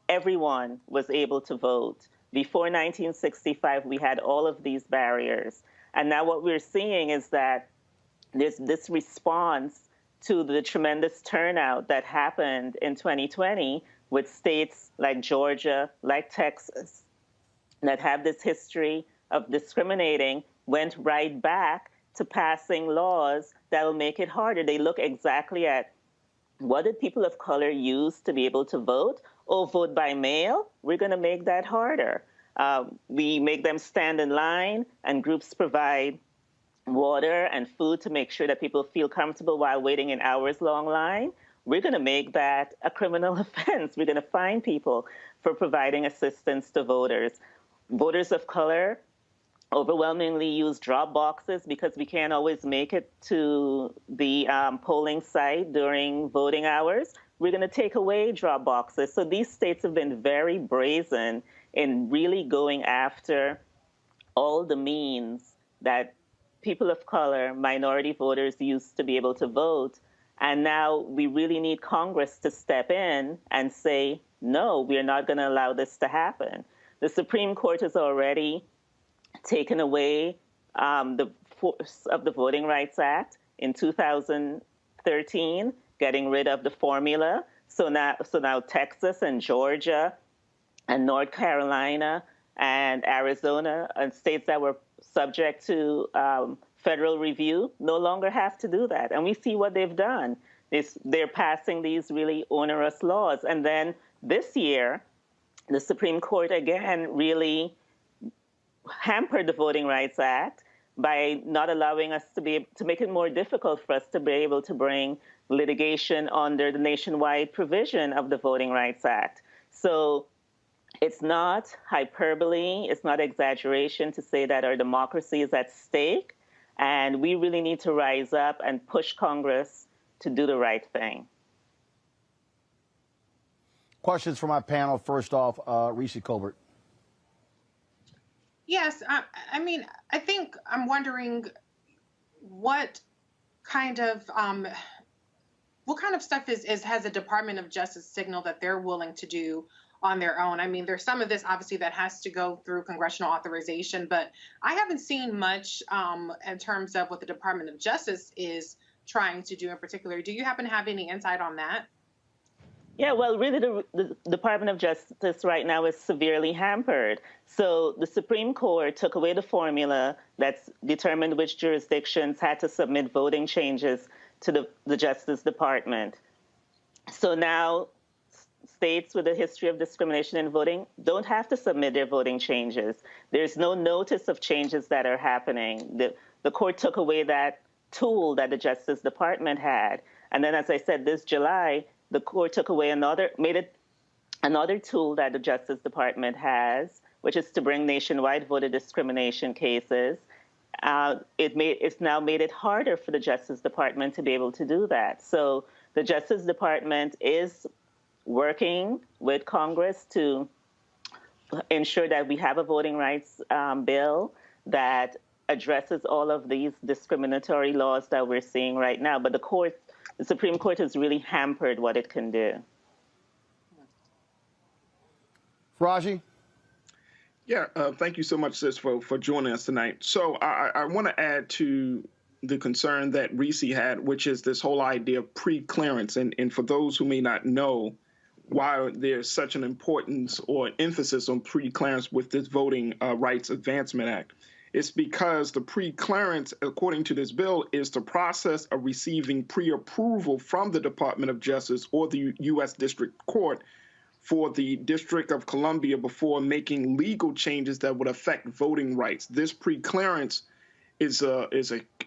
everyone was able to vote. Before 1965, we had all of these barriers. And now what we're seeing is that there's this response to the tremendous turnout that happened in 2020 with states like Georgia, like Texas, that have this history of discriminating, went right back to passing laws that will make it harder. They look exactly at what did people of color use to be able to vote? Oh, vote by mail? We're going to make that harder. We make them stand in line, and groups provide water and food to make sure that people feel comfortable while waiting in hours-long line. We're going to make that a criminal offense. We're going to fine people for providing assistance to voters. Voters of color overwhelmingly use drop boxes because we can't always make it to the polling site during voting hours. We're going to take away drop boxes. So these states have been very brazen in really going after all the means that people of color, minority voters used to be able to vote. And now we really need Congress to step in and say, no, we're not going to allow this to happen. The Supreme Court has already taken away the force of the Voting Rights Act in 2013, getting rid of the formula. So now Texas and Georgia and North Carolina and Arizona and states that were subject to federal review no longer have to do that. And we see what they've done. They're passing these really onerous laws. And then this year, the Supreme Court again really hampered the Voting Rights Act by not allowing us to make it more difficult for us to be able to bring litigation under the nationwide provision of the Voting Rights Act. So It's not hyperbole, it's not exaggeration to say that our democracy is at stake, and we really need to rise up and push Congress to do the right thing. Questions for my panel. First off, Reese Colbert. Yes, I mean, I think I'm wondering what kind of stuff has the Department of Justice signaled that they're willing to do on their own. I mean, there's some of this obviously that has to go through congressional authorization, but I haven't seen much in terms of what the Department of Justice is trying to do in particular. Do you happen to have any insight on that? Yeah, well, really, the Department of Justice right now is severely hampered. So the Supreme Court took away the formula that's determined which jurisdictions had to submit voting changes to the Justice Department. So now states with a history of discrimination in voting don't have to submit their voting changes. There's no notice of changes that are happening. The court took away that tool that the Justice Department had. And then, as I said, this July, the court took away another tool that the Justice Department has, which is to bring nationwide voter discrimination cases. It's now made it harder for the Justice Department to be able to do that. So the Justice Department is working with Congress to ensure that we have a voting rights bill that addresses all of these discriminatory laws that we're seeing right now. But the Supreme Court has really hampered what it can do. Raji? Yeah, thank you so much, sis, for joining us tonight. So I want to add to the concern that Reese had, which is this whole idea of pre-clearance. And for those who may not know why there's such an importance or emphasis on pre-clearance with this Voting Rights Advancement Act, it's because the pre-clearance, according to this bill, is the process of receiving pre-approval from the Department of Justice or the U.S. District Court for the District of Columbia before making legal changes that would affect voting rights. This pre-clearance is a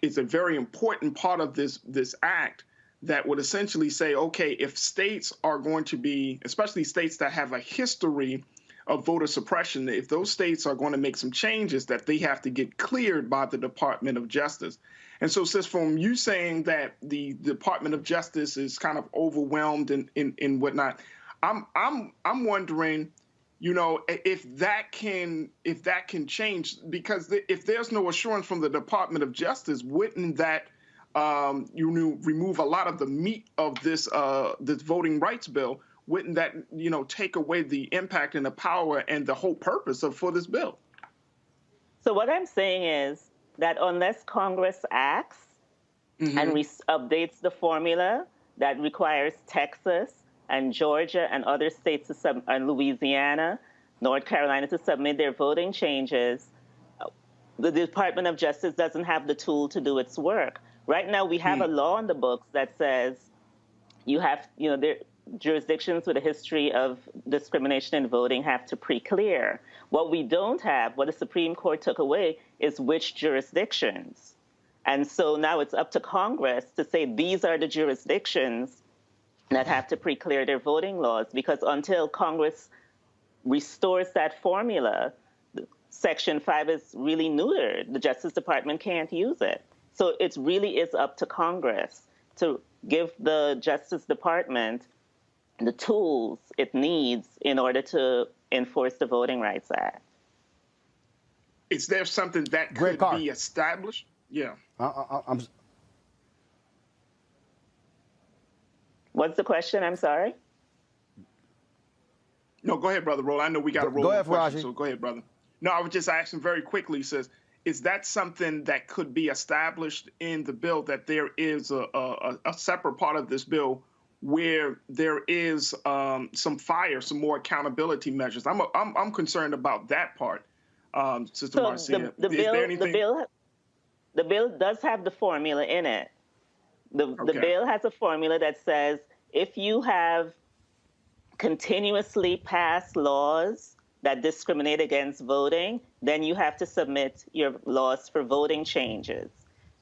very important part of this act that would essentially say, okay, if states are going to be, especially states that have a history of voter suppression, if those states are going to make some changes, that they have to get cleared by the Department of Justice. And so, sis, from you saying that the Department of Justice is kind of overwhelmed and whatnot, I'm wondering, you know, if that can change, because if there's no assurance from the Department of Justice, wouldn't that remove a lot of the meat of this voting rights bill? Wouldn't that, you know, take away the impact and the power and the whole purpose for this bill? So what I'm saying is that unless Congress acts and updates the formula that requires Texas and Georgia and other states and Louisiana, North Carolina to submit their voting changes, the Department of Justice doesn't have the tool to do its work. Right now, we have a law in the books that says jurisdictions with a history of discrimination in voting have to pre-clear. What we don't have, what the Supreme Court took away, is which jurisdictions. And so now it's up to Congress to say these are the jurisdictions that have to pre-clear their voting laws, because until Congress restores that formula, Section 5 is really neutered. The Justice Department can't use it. So it really is up to Congress to give the Justice Department the tools it needs in order to enforce the Voting Rights Act. Is there something that could be established? Yeah. What's the question? I'm sorry. No, go ahead, Brother Roland. I know we got to roll. Go ahead, question, Raji. so go ahead, brother. No, I was just asking very quickly, says, is that something that could be established in the bill, that there is a separate part of this bill where there is some more accountability measures? I'm concerned about that part, Sister Marcia. The bill does have the formula in it. The bill has a formula that says if you have continuously passed laws that discriminate against voting, then you have to submit your laws for voting changes.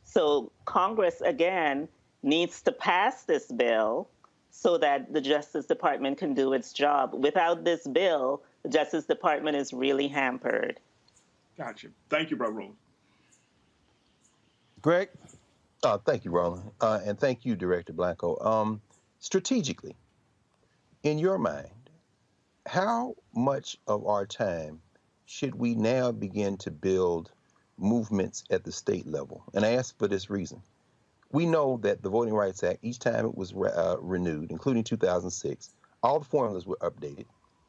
So Congress, again, needs to pass this bill so that the Justice Department can do its job. Without this bill, the Justice Department is really hampered. Gotcha. Thank you, Brother Roland. Greg? Thank you, Roland. And thank you, Director Blanco. Strategically, in your mind, how much of our time should we now begin to build movements at the state level? And I ask for this reason. We know that the Voting Rights Act, each time it was renewed, including 2006, all the formulas were updated.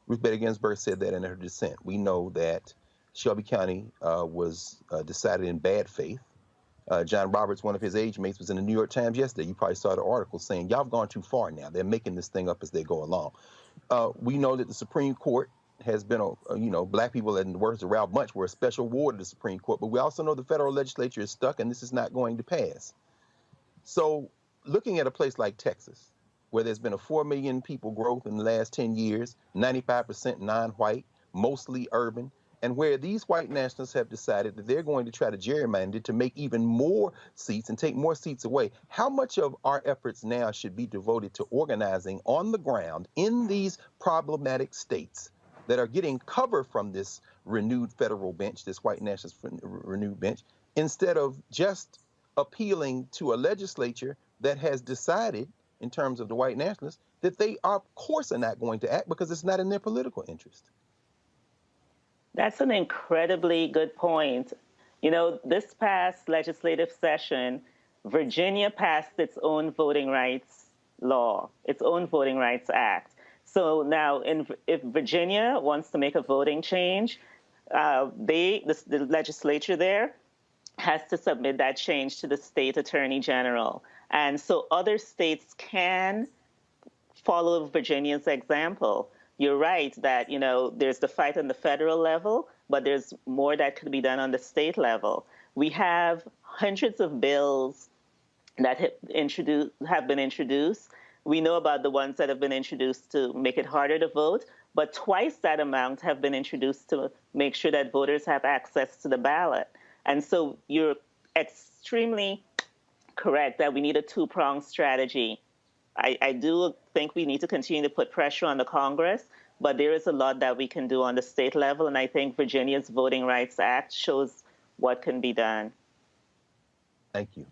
Ruth Bader Ginsburg said that in her dissent. We know that Shelby County was decided in bad faith. John Roberts, one of his age mates, was in the New York Times yesterday. You probably saw the article saying, y'all have gone too far now. They're making this thing up as they go along. We know that the Supreme Court has been, black people, in the words of Ralph Bunche, were a special ward of the Supreme Court. But we also know the federal legislature is stuck and this is not going to pass. So looking at a place like Texas, where there's been a 4 million people growth in the last 10 years, 95% non-white, mostly urban, and where these white nationalists have decided that they're going to try to gerrymander to make even more seats and take more seats away, how much of our efforts now should be devoted to organizing on the ground in these problematic states that are getting cover from this renewed federal bench, this white nationalist renewed bench, instead of just appealing to a legislature that has decided, in terms of the white nationalists, that they, of course, are not going to act because it's not in their political interest? That's an incredibly good point. This past legislative session, Virginia passed its own voting rights law, its own Voting Rights Act. So now, if Virginia wants to make a voting change, the legislature there has to submit that change to the state attorney general. And so other states can follow Virginia's example. You're right that, there's the fight on the federal level, but there's more that could be done on the state level. We have hundreds of bills that have been introduced. We know about the ones that have been introduced to make it harder to vote, but twice that amount have been introduced to make sure that voters have access to the ballot. And so you're extremely correct that we need a two-pronged strategy. I do think we need to continue to put pressure on the Congress, but there is a lot that we can do on the state level, and I think Virginia's Voting Rights Act shows what can be done. Thank you.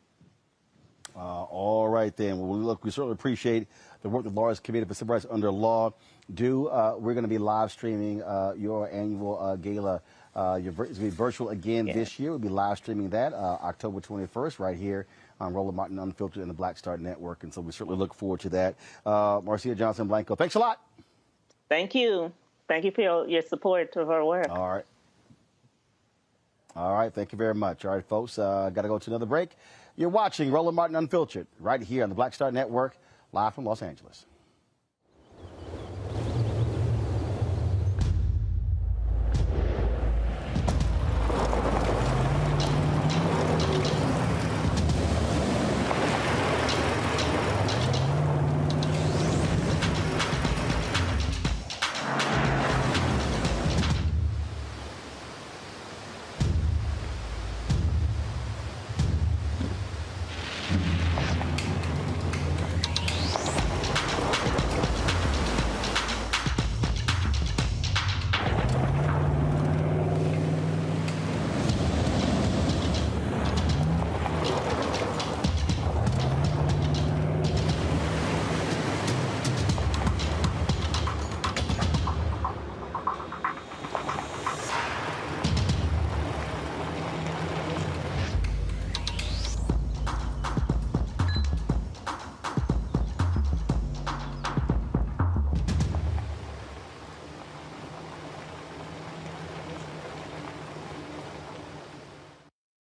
All right, then. Well, look, we certainly appreciate the work the Lawyers Committee for Civil Rights Under Law do. We're going to be live streaming your annual gala. It's going to be virtual again this year. We'll be live streaming that October 21st right here on Roland Martin Unfiltered and the Black Star Network. And so we certainly look forward to that. Marcia Johnson Blanco, thanks a lot. Thank you. Thank you for your support of our work. All right. All right. Thank you very much. All right, folks, got to go to another break. You're watching Roland Martin Unfiltered right here on the Black Star Network, live from Los Angeles.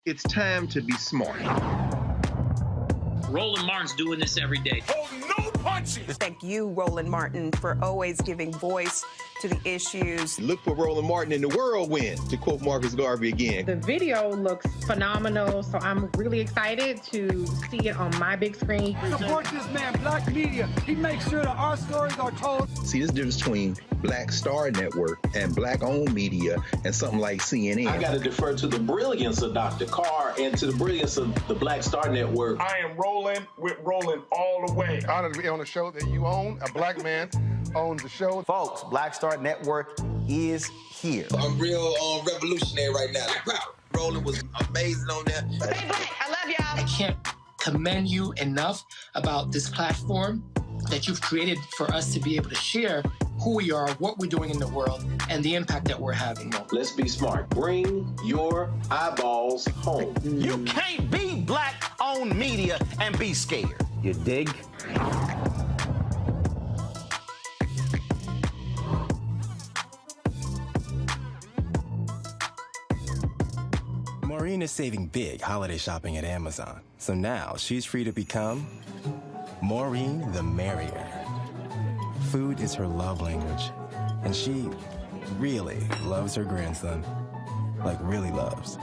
It's time to be smart. Roland Martin's doing this every day. Oh, no punching! Thank you, Roland Martin, for always giving voice to the issues. Look for Roland Martin in the whirlwind, to quote Marcus Garvey again. The video looks phenomenal, so I'm really excited to see it on my big screen. Support this man, Black Media. He makes sure that our stories are told. See, there's a difference between Black Star Network and Black-owned media and something like CNN. I got to defer to the brilliance of Dr. Carr and to the brilliance of the Black Star Network. I am Roland rolling with Roland all the way. Honored to be on a show that you own. A black man owns the show. Folks, Black Star Network is here. I'm real revolutionary right now. Roland was amazing on there. Stay black. I love y'all. I can't commend you enough about this platform that you've created for us to be able to share who we are, what we're doing in the world, and the impact that we're having. Let's be smart. Bring your eyeballs home. You can't be black-owned media and be scared. You dig? Maureen is saving big holiday shopping at Amazon. So now she's free to become Maureen the Merrier. Food is her love language, and she really loves her grandson. Like, really loves.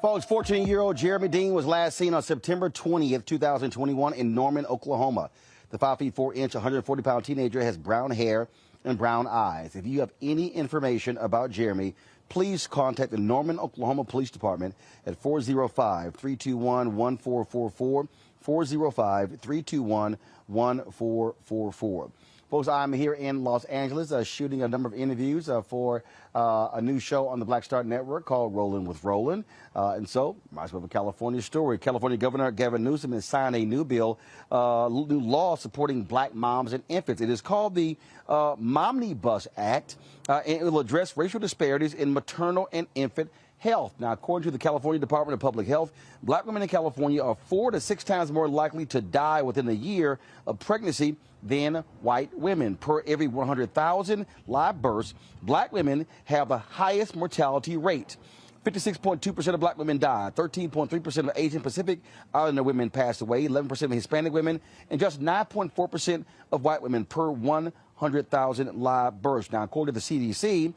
Folks, 14-year-old Jeremy Dean was last seen on September 20th, 2021 in Norman, Oklahoma. The 5 feet 4 inch, 140-pound teenager has brown hair and brown eyes. If you have any information about Jeremy, please contact the Norman, Oklahoma Police Department at 405-321-1444, 405-321-1444. Folks, I'm here in Los Angeles shooting a number of interviews for a new show on the Black Star Network called Roland with Roland. And so, might as well have a California story. California Governor Gavin Newsom has signed a new bill, new law supporting black moms and infants. It is called the Momnibus Act, and it will address racial disparities in maternal and infant health. Now, according to the California Department of Public Health, black women in California are 4 to 6 times more likely to die within a year of pregnancy than white women. Per every 100,000 live births, black women have the highest mortality rate. 56.2% of black women died, 13.3% of Asian Pacific Islander women passed away, 11% of Hispanic women, and just 9.4% of white women per 100,000 live births. Now, according to the CDC,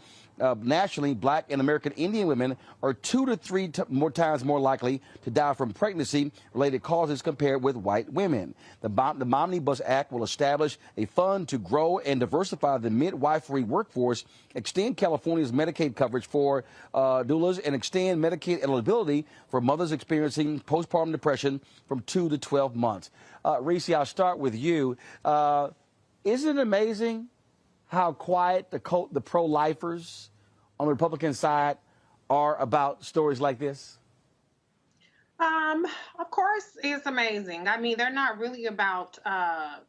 nationally, black and American Indian women are 2 to 3 more times more likely to die from pregnancy-related causes compared with white women. The Momnibus Act will establish a fund to grow and diversify the midwifery workforce, extend California's Medicaid coverage for doulas, and extend Medicaid eligibility for mothers experiencing postpartum depression from 2 to 12 months. Reese, I'll start with you. Isn't it amazing how quiet the pro-lifers on the Republican side are about stories like this? Of course, it's amazing. I mean, they're not really about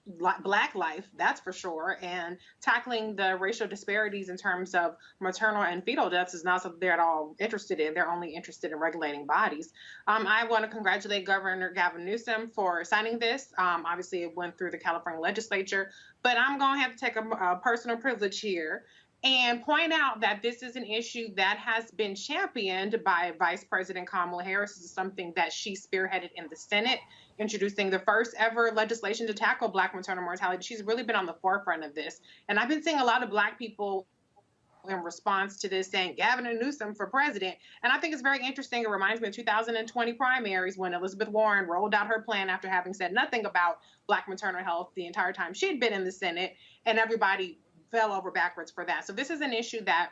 black life, that's for sure. And tackling the racial disparities in terms of maternal and fetal deaths is not something they're at all interested in. They're only interested in regulating bodies. I want to congratulate Governor Gavin Newsom for signing this. Obviously, it went through the California legislature, but I'm going to have to take a personal privilege here and point out that this is an issue that has been championed by Vice President Kamala Harris. This is something that she spearheaded in the Senate, introducing the first ever legislation to tackle black maternal mortality. She's really been on the forefront of this. And I've been seeing a lot of black people in response to this saying Gavin Newsom for president. And I think it's very interesting. It reminds me of 2020 primaries when Elizabeth Warren rolled out her plan after having said nothing about black maternal health the entire time she'd been in the Senate, and everybody fell over backwards for that. So this is an issue that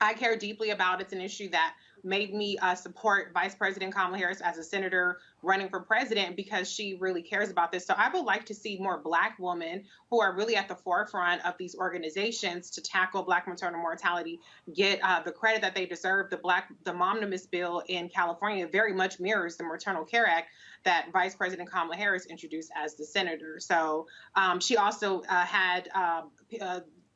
I care deeply about. It's an issue that made me support Vice President Kamala Harris as a senator running for president, because she really cares about this. So I would like to see more black women who are really at the forefront of these organizations to tackle black maternal mortality get the credit that they deserve. The Momnibus bill in California very much mirrors the Maternal Care Act that Vice President Kamala Harris introduced as the senator. So she also had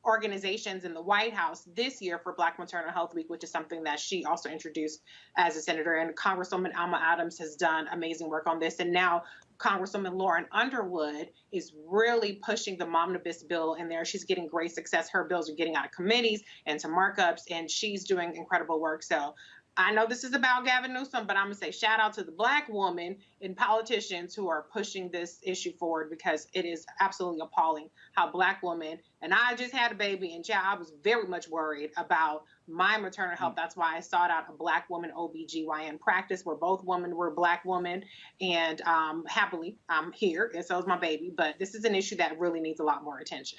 organizations in the White House this year for Black Maternal Health Week, which is something that she also introduced as a senator. And Congresswoman Alma Adams has done amazing work on this. And now Congresswoman Lauren Underwood is really pushing the Momnibus bill in there. She's getting great success. Her bills are getting out of committees and to markups, and she's doing incredible work. So I know this is about Gavin Newsom, but I'm going to say shout out to the black woman and politicians who are pushing this issue forward, because it is absolutely appalling how black women, and I just had a baby, and child, I was very much worried about my maternal health. That's why I sought out a Black woman OBGYN practice where both women were Black women, and happily I'm here, and so is my baby. But this is an issue that really needs a lot more attention.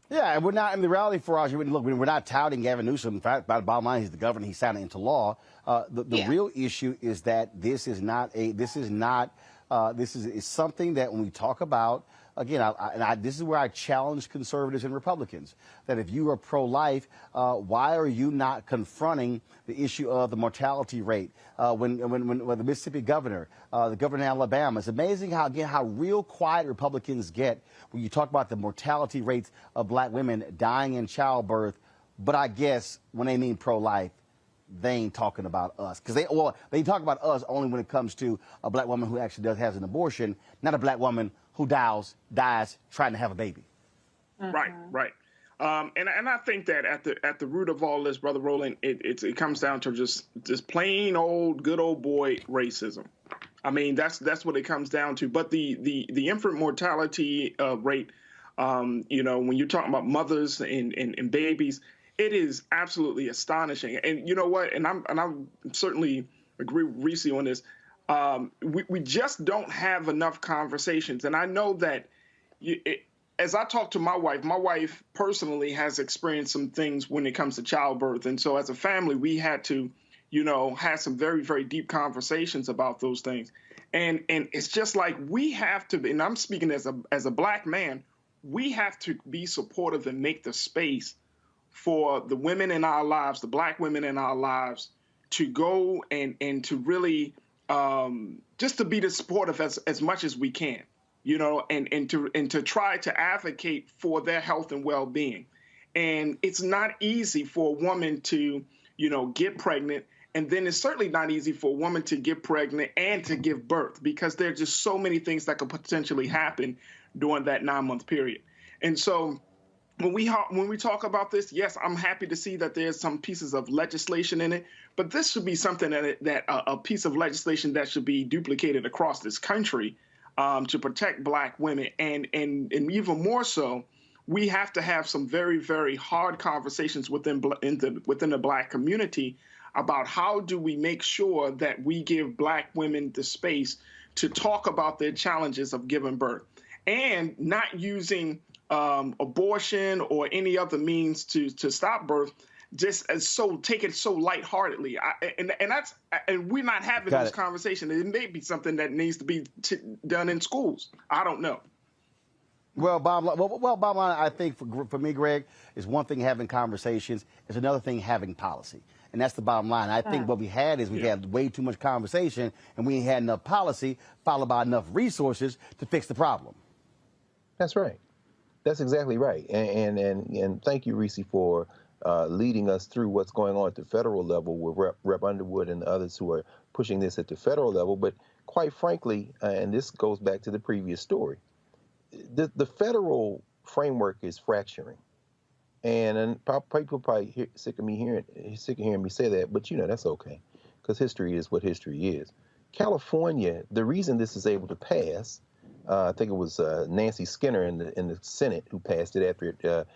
Yeah, and we're not, in the reality for us, look, we're not touting Gavin Newsom. In fact, by the bottom line, he's the governor, he signed it into law. The real issue is that this is something that when we talk about, again, this is where I challenge conservatives and Republicans, that if you are pro-life, why are you not confronting the issue of the mortality rate? When the Mississippi governor, the governor in Alabama, it's amazing how real quiet Republicans get when you talk about the mortality rates of Black women dying in childbirth. But I guess when they mean pro-life, they ain't talking about us, because they talk about us only when it comes to a Black woman who actually has an abortion, not a Black woman who dies trying to have a baby. Right. And I think that at the root of all this, Brother Roland, it comes down to just plain old good old boy racism. I mean, that's what it comes down to. But the infant mortality rate, when you're talking about mothers and babies, it is absolutely astonishing. And you know what? And I'm certainly agree with Reese on this. We just don't have enough conversations. And I know that as I talk to my wife personally has experienced some things when it comes to childbirth. And so as a family, we had to, have some very, very deep conversations about those things. And it's just like we have to, and I'm speaking as a Black man, we have to be supportive and make the space for the women in our lives, the Black women in our lives, to go and to really just to be supportive as much as we can, and to try to advocate for their health and well-being. And it's not easy for a woman to, get pregnant. And then it's certainly not easy for a woman to get pregnant and to give birth, because there are just so many things that could potentially happen during that 9-month period. And so when we talk about this, yes, I'm happy to see that there's some pieces of legislation in it, but this should be something that a piece of legislation that should be duplicated across this country to protect Black women, and even more so, we have to have some very, very hard conversations within the Black community about how do we make sure that we give Black women the space to talk about their challenges of giving birth, and not using abortion or any other means to stop birth, take it so lightheartedly. And we're not having this conversation. It may be something that needs to be done in schools. I don't know. Well, bottom line, I think for me, Greg, is one thing having conversations, is another thing having policy. And that's the bottom line. I think what we had is we had way too much conversation, and we ain't had enough policy followed by enough resources to fix the problem. That's right. That's exactly right. And thank you, Reese, for leading us through what's going on at the federal level with Rep. Underwood and others who are pushing this at the federal level. But quite frankly, and this goes back to the previous story, the federal framework is fracturing. And people probably sick of hearing me say that, but that's okay, because history is what history is. California, the reason this is able to pass, I think it was Nancy Skinner in the Senate who passed it after it,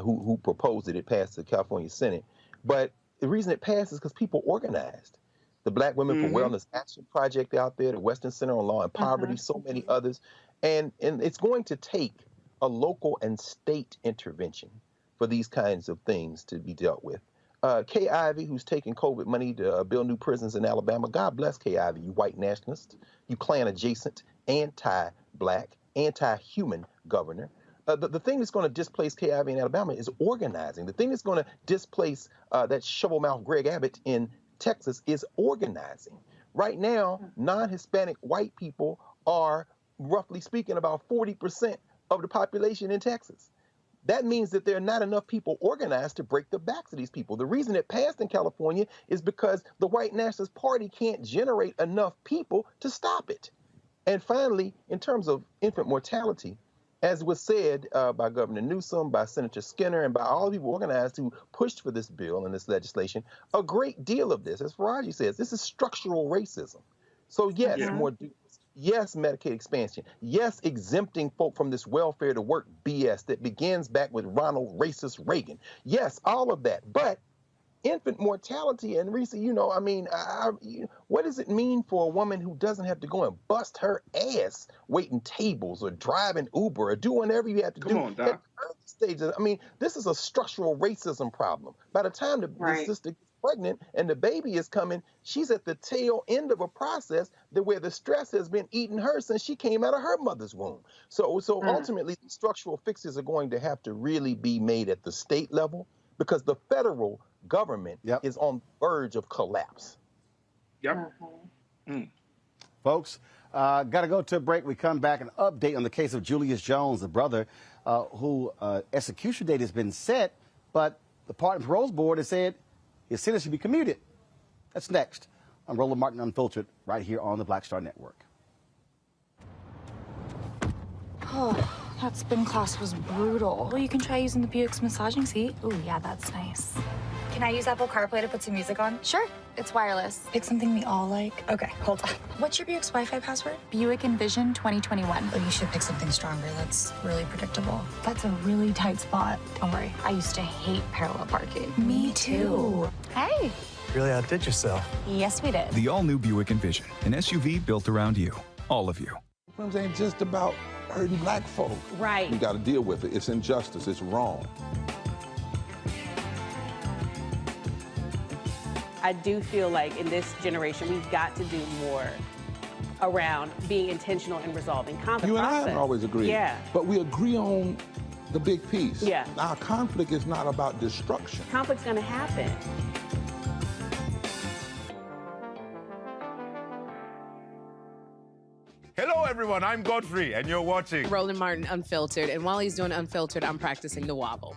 who proposed it. It passed the California Senate, but the reason it passed is because people organized. The Black Women for Wellness Action Project out there, the Western Center on Law and Poverty, so many others, and it's going to take a local and state intervention for these kinds of things to be dealt with. Kay Ivey, who's taking COVID money to build new prisons in Alabama. God bless Kay Ivey, you white nationalist, you Klan-adjacent, anti-Black, anti-human governor. The thing that's going to displace Kay Ivey in Alabama is organizing. The thing that's going to displace that shovel-mouthed Greg Abbott in Texas is organizing. Right now, non-Hispanic white people are, roughly speaking, about 40% of the population in Texas. That means that there are not enough people organized to break the backs of these people. The reason it passed in California is because the White Nationalist Party can't generate enough people to stop it. And finally, in terms of infant mortality, as was said by Governor Newsom, by Senator Skinner, and by all the people organized who pushed for this bill and this legislation, a great deal of this, as Faraji says, this is structural racism. So yes, more Yes, Medicaid expansion. Yes, exempting folk from this welfare to work BS that begins back with Ronald racist Reagan. Yes, all of that. But infant mortality, and Risa, what does it mean for a woman who doesn't have to go and bust her ass waiting tables or driving Uber or doing whatever you have to do? Come on, Doc. At early stages, this is a structural racism problem. By the time the sister gets pregnant and the baby is coming, she's at the tail end of a process where the stress has been eating her since she came out of her mother's womb. So ultimately, the structural fixes are going to have to really be made at the state level, because the federal government is on the verge of collapse. Yep. Folks, got to go to a break. We come back and update on the case of Julius Jones, the brother who execution date has been set, but the Pardon and Parole Board has said his sentence should be commuted. That's next. I'm Roland Martin Unfiltered, right here on the Black Star Network. Oh, that spin class was brutal. Well, you can try using the Buick's massaging seat. Oh, yeah, that's nice. Can I use Apple CarPlay to put some music on? Sure, it's wireless. Pick something we all like. Okay, hold on. What's your Buick's Wi-Fi password? Buick Envision 2021. Oh, you should pick something stronger. That's really predictable. That's a really tight spot. Don't worry, I used to hate parallel parking. Me too. Hey. Really outdid yourself. Yes, we did. The all-new Buick Envision, an SUV built around you, all of you. It ain't just about hurting black folk. Right. We got to deal with it. It's injustice. It's wrong. I do feel like in this generation, we've got to do more around being intentional in resolving conflict. You and I haven't always agreed. Yeah. But we agree on the big piece. Yeah. Our conflict is not about destruction. Conflict's going to happen. Hello, everyone. I'm Godfrey, and you're watching Roland Martin Unfiltered. And while he's doing Unfiltered, I'm practicing the wobble.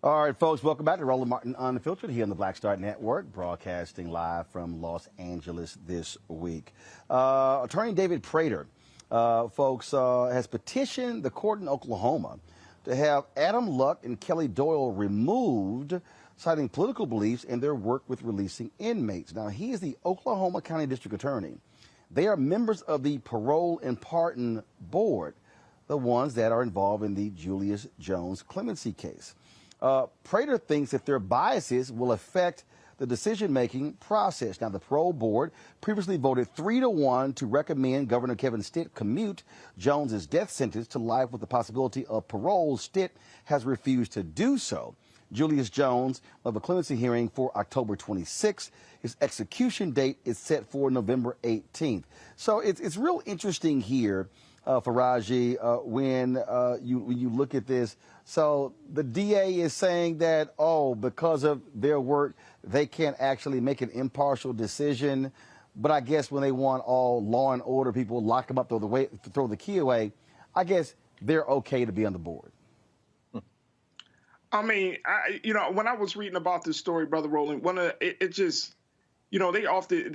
All right, folks, welcome back to Roland Martin Unfiltered here on the Black Star Network, broadcasting live from Los Angeles this week. Attorney David Prater, folks, has petitioned the court in Oklahoma to have Adam Luck and Kelly Doyle removed, citing political beliefs in their work with releasing inmates. Now, he is the Oklahoma County District Attorney. They are members of the Parole and Pardon Board, the ones that are involved in the Julius Jones clemency case. Prater thinks that their biases will affect the decision-making process. Now, the parole board previously voted 3-1 to recommend Governor Kevin Stitt commute Jones's death sentence to life with the possibility of parole. Stitt has refused to do so. Julius Jones will have a clemency hearing for October 26th. His execution date is set for November 18th. So it's real interesting here, Faraji, when you look at this. So the DA is saying that, because of their work, they can't actually make an impartial decision. But I guess when they want all law and order people, lock them up, throw the key away, I guess they're okay to be on the board. I mean, when I was reading about this story, Brother Roland, they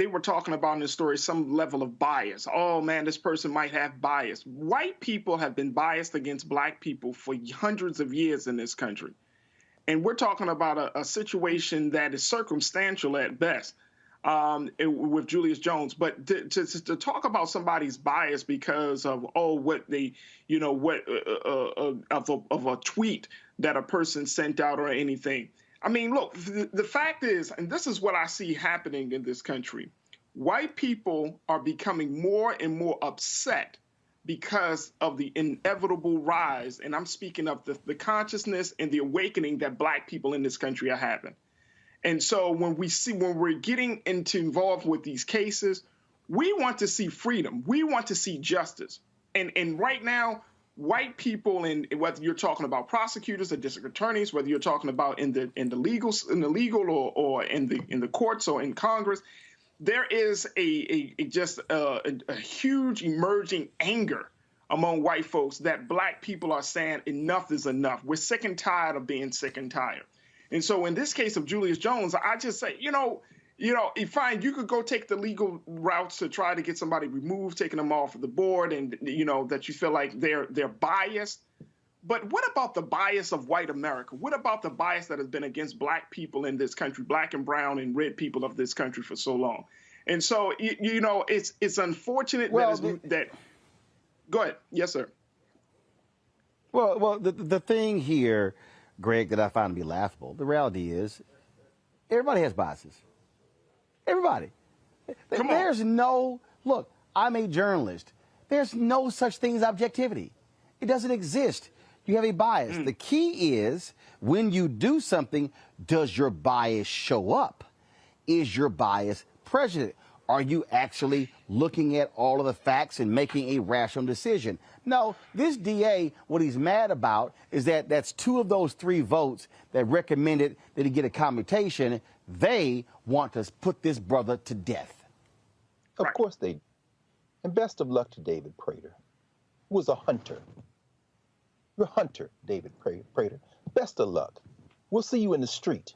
were talking about in this story some level of bias. Oh, man, this person might have bias. White people have been biased against black people for hundreds of years in this country. And we're talking about a situation that is circumstantial at best with Julius Jones. But to talk about somebody's bias because of, of a tweet that a person sent out or anything. I mean, look, the fact is, and this is what I see happening in this country, white people are becoming more and more upset because of the inevitable rise, and I'm speaking of the consciousness and the awakening that black people in this country are having. And so when we're getting involved with these cases, we want to see freedom. We want to see justice. And right now, white people, and whether you're talking about prosecutors or district attorneys, whether you're talking about in the legal or in the courts or in Congress, there is a huge emerging anger among white folks that black people are saying enough is enough. We're sick and tired of being sick and tired. And so in this case of Julius Jones, I just say, fine, you could go take the legal routes to try to get somebody removed, taking them off of the board, and that you feel like they're biased. But what about the bias of white America? What about the bias that has been against black people in this country, black and brown and red people of this country for so long? And so, you know, it's unfortunate that go ahead. Yes, sir. Well, the thing here, Greg, that I find to be laughable, the reality is everybody has biases. Everybody. There's no, look, I'm a journalist. There's no such thing as objectivity. It doesn't exist. You have a bias. The key is when you do something, does your bias show up? Is your bias present? Are you actually looking at all of the facts and making a rational decision? No, this DA, what he's mad about is that that's 2 of those 3 votes that recommended that he get a commutation. They want to put this brother to death. Of course they do. And best of luck to David Prater, who was a hunter. You're a hunter, David Prater. Best of luck. We'll see you in the street.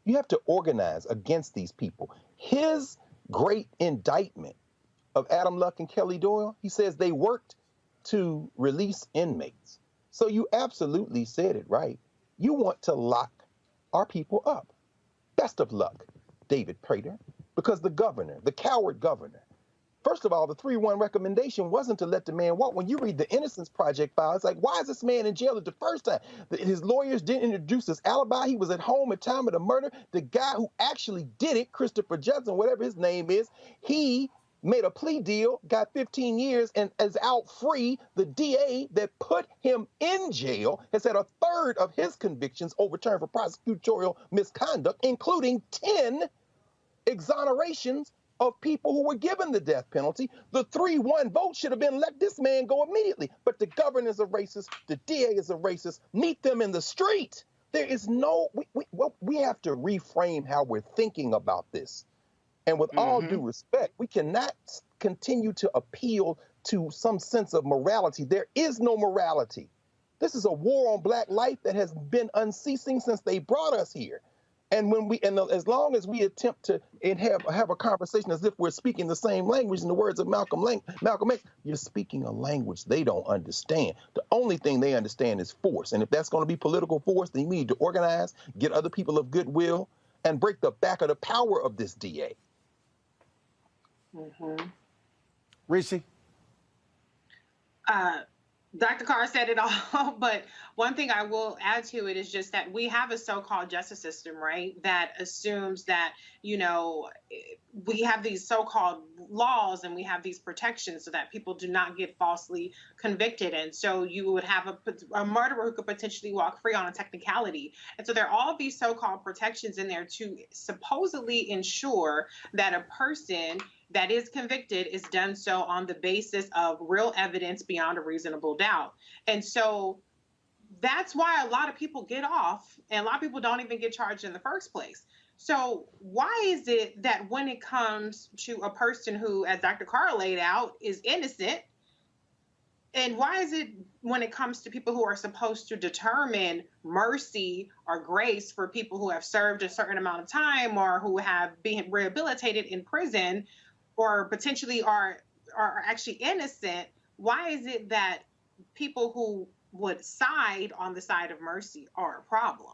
You have to organize against these people. His great indictment of Adam Luck and Kelly Doyle, he says they worked to release inmates. So you absolutely said it right. You want to lock our people up. Best of luck, David Prater, because the governor, the coward governor, first of all, the 3-1 recommendation wasn't to let the man walk. When you read the Innocence Project file, it's like, why is this man in jail the first time? His lawyers didn't introduce his alibi. He was at home at time of the murder. The guy who actually did it, Christopher Judson, whatever his name is, he made a plea deal, got 15 years, and is out free. The DA that put him in jail has had 1/3 of his convictions overturned for prosecutorial misconduct, including 10 exonerations of people who were given the death penalty. The 3-1 vote should have been let this man go immediately. But the governor is a racist. The DA is a racist. Meet them in the street. There is no, we have to reframe how we're thinking about this. And with all due respect, we cannot continue to appeal to some sense of morality. There is no morality. This is a war on black life that has been unceasing since they brought us here. And as long as we attempt to have a conversation as if we're speaking the same language, in the words of Malcolm X, you're speaking a language they don't understand. The only thing they understand is force. And if that's going to be political force, then we need to organize, get other people of goodwill, and break the back of the power of this DA. Reese? Dr. Carr said it all, but one thing I will add to it is just that we have a so-called justice system, right, that assumes that, you know, we have these so-called laws and we have these protections so that people do not get falsely convicted. And so you would have a murderer who could potentially walk free on a technicality. And so there are all these so-called protections in there to supposedly ensure that a person that is convicted is done so on the basis of real evidence beyond a reasonable doubt. And so that's why a lot of people get off and a lot of people don't even get charged in the first place. So why is it that when it comes to a person who, as Dr. Carr laid out, is innocent, and why is it when it comes to people who are supposed to determine mercy or grace for people who have served a certain amount of time or who have been rehabilitated in prison or potentially are actually innocent, why is it that people who would side on the side of mercy are a problem?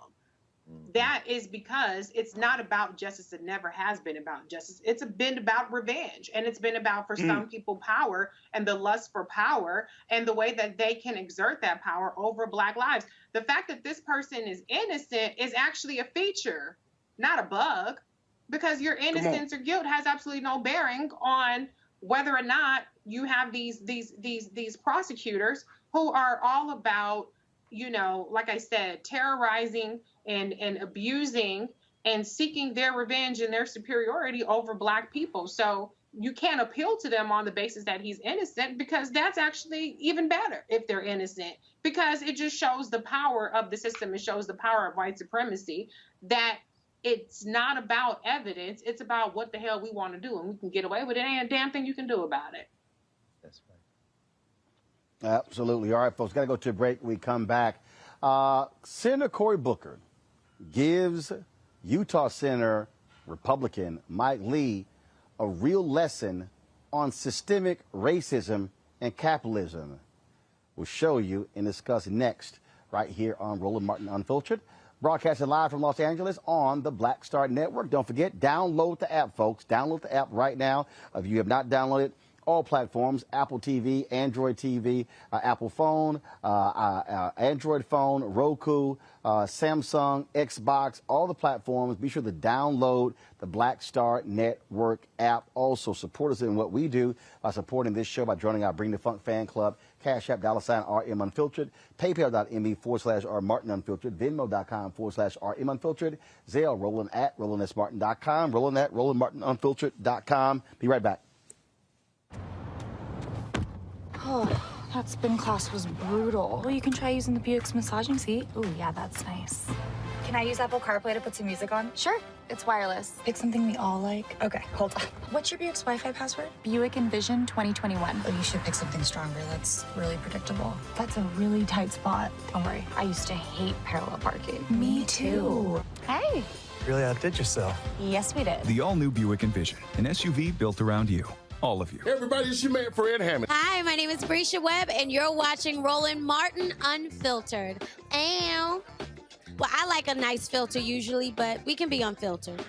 That is because it's not about justice. It never has been about justice. It's been about revenge, and it's been about, for some people, power and the lust for power and the way that they can exert that power over Black lives. The fact that this person is innocent is actually a feature, not a bug, because your innocence or guilt has absolutely no bearing on whether or not you have these prosecutors who are all about, you know, like I said, terrorizing and abusing and seeking their revenge and their superiority over Black people. So you can't appeal to them on the basis that he's innocent, because that's actually even better if they're innocent, because it just shows the power of the system. It shows the power of white supremacy, that it's not about evidence. It's about what the hell we want to do, and we can get away with it. Ain't a damn thing you can do about it. That's right. Absolutely. All right, folks, got to go to a break. We come back. Senator Cory Booker gives Utah Senator Republican Mike Lee a real lesson on systemic racism and capitalism. We'll show you and discuss next right here on Roland Martin Unfiltered, broadcasting live from Los Angeles on the Black Star Network. Don't forget, download the app, folks. Download the app right now. If you have not downloaded, all platforms, Apple TV, Android TV, Apple phone, Android phone, Roku, Samsung, Xbox, all the platforms. Be sure to download the Black Star Network app. Also, support us in what we do by supporting this show by joining our Bring the Funk fan club, Cash App, $RM Unfiltered, PayPal.me/R Martin Unfiltered, Venmo.com/RM Unfiltered, Zelle, Roland at RolandSMartin.com, Roland at RolandMartinUnfiltered.com. Be right back. Oh, that spin class was brutal. Well, you can try using the Buick's massaging seat. Ooh, yeah, that's nice. Can I use Apple CarPlay to put some music on? Sure, it's wireless. Pick something we all like. Okay, hold on. What's your Buick's Wi-Fi password? Buick Envision 2021. Oh, you should pick something stronger. That's really predictable. That's a really tight spot. Don't worry, I used to hate parallel parking. Me too. Hey. Really outdid yourself. Yes, we did. The all-new Buick Envision, an SUV built around you. All of you. Everybody, it's your man, Fred Hammond. Hi, my name is Brescia Webb, and you're watching Roland Martin Unfiltered. Ow. Well, I like a nice filter usually, but we can be unfiltered.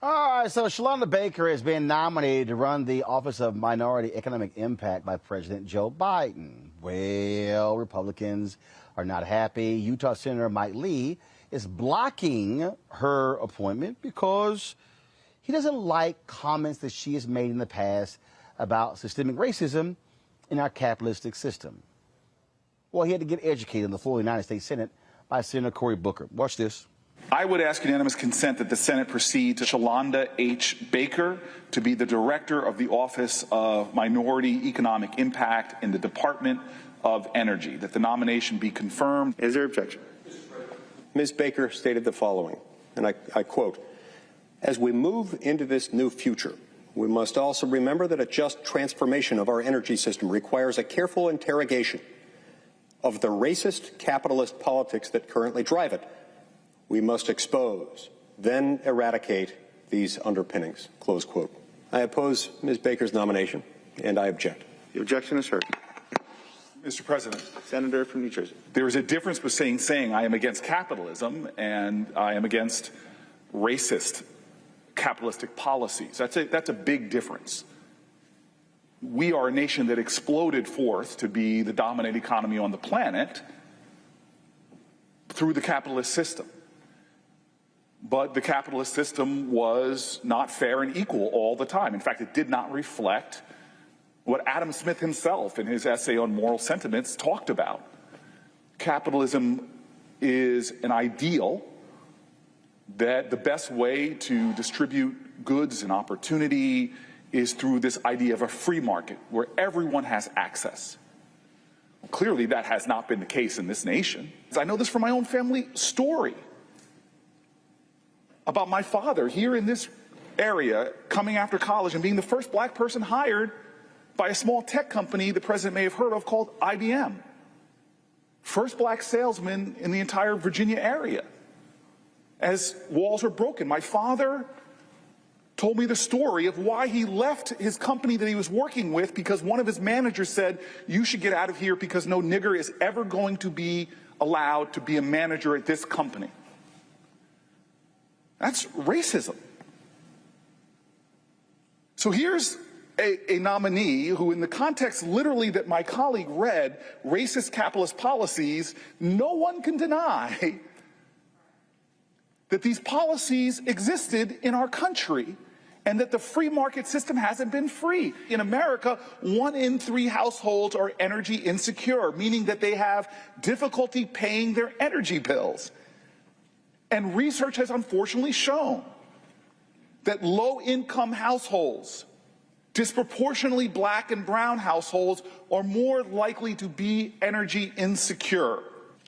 All right, so Shalonda Baker has been nominated to run the Office of Minority Economic Impact by President Joe Biden. Well, Republicans are not happy. Utah Senator Mike Lee is blocking her appointment because he doesn't like comments that she has made in the past about systemic racism in our capitalistic system. Well, he had to get educated on the floor of the United States Senate by Senator Cory Booker. Watch this. I would ask unanimous consent that the Senate proceed to Shalonda H. Baker to be the Director of the Office of Minority Economic Impact in the Department of Energy, that the nomination be confirmed. Is there objection? Ms. Baker stated the following, and I quote, "As we move into this new future, we must also remember that a just transformation of our energy system requires a careful interrogation of the racist capitalist politics that currently drive it. We must expose, then eradicate these underpinnings," close quote. I oppose Ms. Baker's nomination, and I object. The objection is heard. Mr. President, Senator from New Jersey. there is a difference between saying I am against capitalism and I am against racist capitalistic policies. That's a big difference. We are a nation that exploded forth to be the dominant economy on the planet through the capitalist system. But the capitalist system was not fair and equal all the time. In fact, it did not reflect what Adam Smith himself in his essay on moral sentiments talked about. Capitalism is an ideal that the best way to distribute goods and opportunity is through this idea of a free market where everyone has access. Clearly, that has not been the case in this nation. I know this from my own family story about my father here in this area coming after college and being the first black person hired by a small tech company the president may have heard of called IBM. First black salesman in the entire Virginia area. As walls were broken, my father told me the story of why he left his company that he was working with because one of his managers said, "You should get out of here because no nigger is ever going to be allowed to be a manager at this company." That's racism. So here's a nominee who, in the context literally that my colleague read, racist capitalist policies, no one can deny that these policies existed in our country and that the free market system hasn't been free. In America, 1 in 3 households are energy insecure, meaning that they have difficulty paying their energy bills. And research has unfortunately shown that low-income households, disproportionately black and brown households, are more likely to be energy insecure.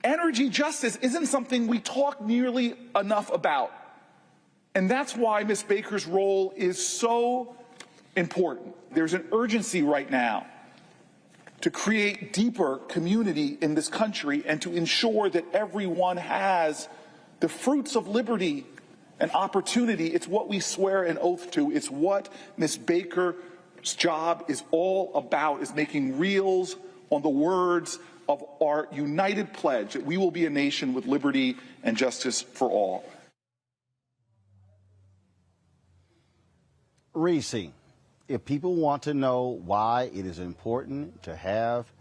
Energy justice isn't something we talk nearly enough about. And that's why Ms. Baker's role is so important. There's an urgency right now to create deeper community in this country and to ensure that everyone has the fruits of liberty an opportunity. It's what we swear an oath to. It's what Ms. Baker's job is all about, is making reels on the words of our united pledge that we will be a nation with liberty and justice for all. Reese, if people want to know why it is important to have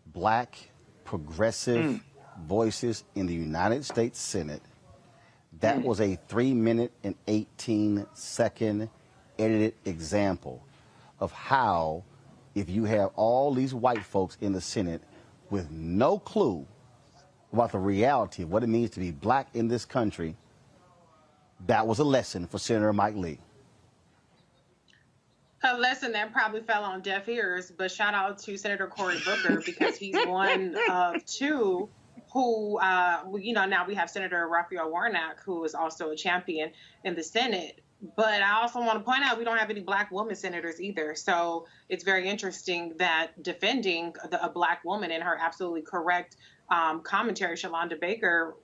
black progressive voices in the United States Senate, that was a 3-minute and 18-second edited example of how, if you have all these white folks in the Senate with no clue about the reality of what it means to be black in this country, that was a lesson for Senator Mike Lee. A lesson that probably fell on deaf ears, but shout out to Senator Cory Booker because he's one of two who, now we have Senator Raphael Warnock, who is also a champion in the Senate. But I also want to point out we don't have any black women senators either. So it's very interesting that defending a black woman in her absolutely correct commentary, Shalonda Baker,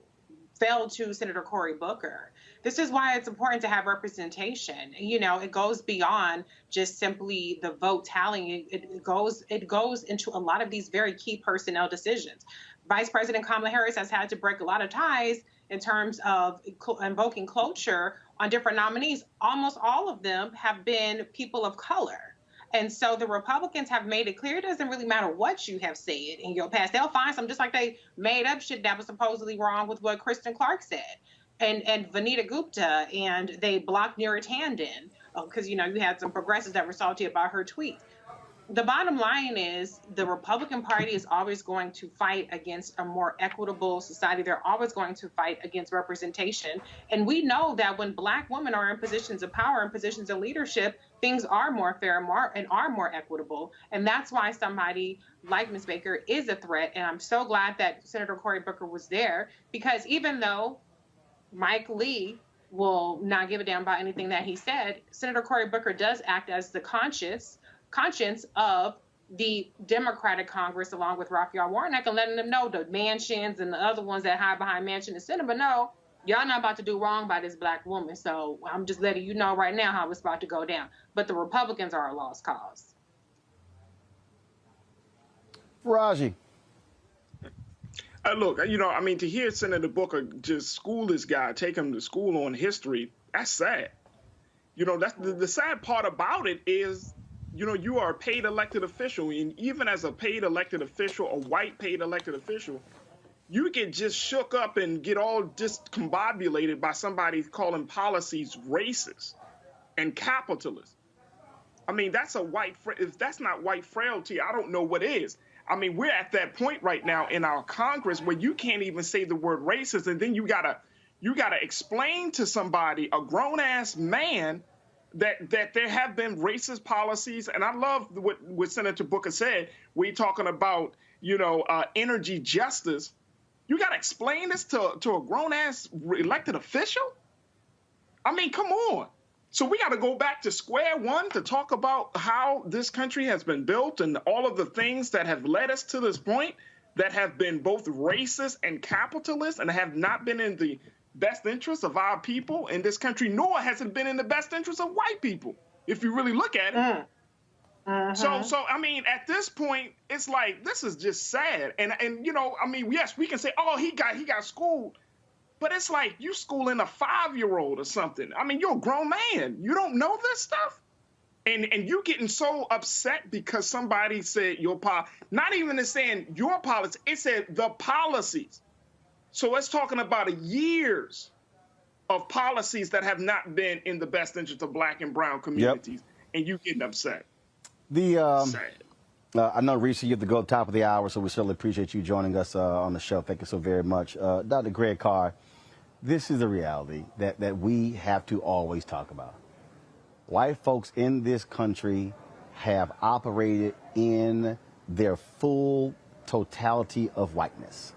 fell to Senator Cory Booker. This is why it's important to have representation. It goes beyond just simply the vote tallying. It goes into a lot of these very key personnel decisions. Vice President Kamala Harris has had to break a lot of ties in terms of invoking cloture on different nominees. Almost all of them have been people of color. And so the Republicans have made it clear it doesn't really matter what you have said in your past. They'll find some, just like they made up shit that was supposedly wrong with what Kristen Clark said and Vanita Gupta, and they blocked Neera Tanden because, you had some progressives that were salty about her tweet. The bottom line is the Republican Party is always going to fight against a more equitable society. They're always going to fight against representation. And we know that when black women are in positions of power and positions of leadership, things are more fair and are more equitable. And that's why somebody like Ms. Baker is a threat. And I'm so glad that Senator Cory Booker was there, because even though Mike Lee will not give a damn about anything that he said, Senator Cory Booker does act as the conscience of the Democratic Congress, along with Raphael Warnock, and letting them know, the Mansions and the other ones that hide behind Manchin and Cinema, no, y'all not about to do wrong by this black woman. So I'm just letting you know right now how it's about to go down. But the Republicans are a lost cause. Raji. Look, to hear Senator Booker just school this guy, take him to school on history, that's sad. That's the sad part about it is, you are a paid elected official, and even as a paid elected official, a white paid elected official, you get just shook up and get all discombobulated by somebody calling policies racist and capitalist. That's if that's not white frailty, I don't know what is. We're at that point right now in our Congress where you can't even say the word racist, and then you gotta explain to somebody, a grown-ass man, that there have been racist policies. And I love what Senator Booker said. We're talking about, energy justice. You got to explain this to a grown-ass elected official? Come on. So we got to go back to square one to talk about how this country has been built and all of the things that have led us to this point that have been both racist and capitalist and have not been in the best interest of our people in this country, nor has it been in the best interest of white people, if you really look at it. So at this point, it's like, this is just sad. And yes, we can say, oh, he got schooled, but it's like you schooling a 5-year-old or something. You're a grown man. You don't know this stuff. And you getting so upset because somebody said not even saying your policy, it said the policies. So it's talking about years of policies that have not been in the best interest of black and brown communities, and you getting upset. I know, Reese, you have to go at the top of the hour, so we certainly appreciate you joining us on the show. Thank you so very much. Dr. Greg Carr, this is a reality that we have to always talk about. White folks in this country have operated in their full totality of whiteness.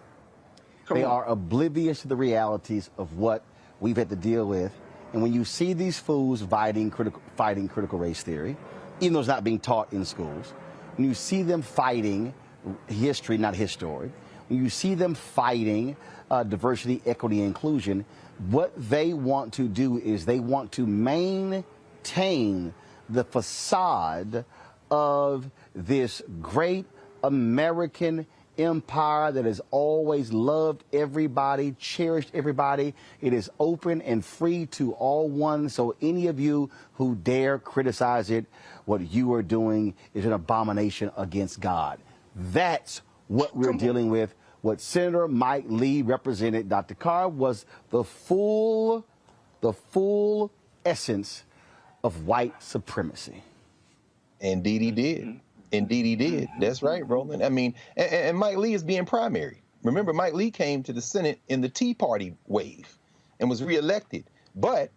They are oblivious to the realities of what we've had to deal with. And when you see these fools fighting critical race theory, even though it's not being taught in schools, when you see them fighting history, not history, and you see them fighting diversity, equity, inclusion, what they want to do is they want to maintain the facade of this great American empire that has always loved everybody, cherished everybody. It is open and free to all one. So any of you who dare criticize it, what you are doing is an abomination against God. That's what we're dealing with. What Senator Mike Lee represented, Dr. Carr, was the full essence of white supremacy. Indeed he did. Indeed he did. That's right, Roland. I mean, and Mike Lee is being primary. Remember, Mike Lee came to the Senate in the Tea Party wave and was reelected. But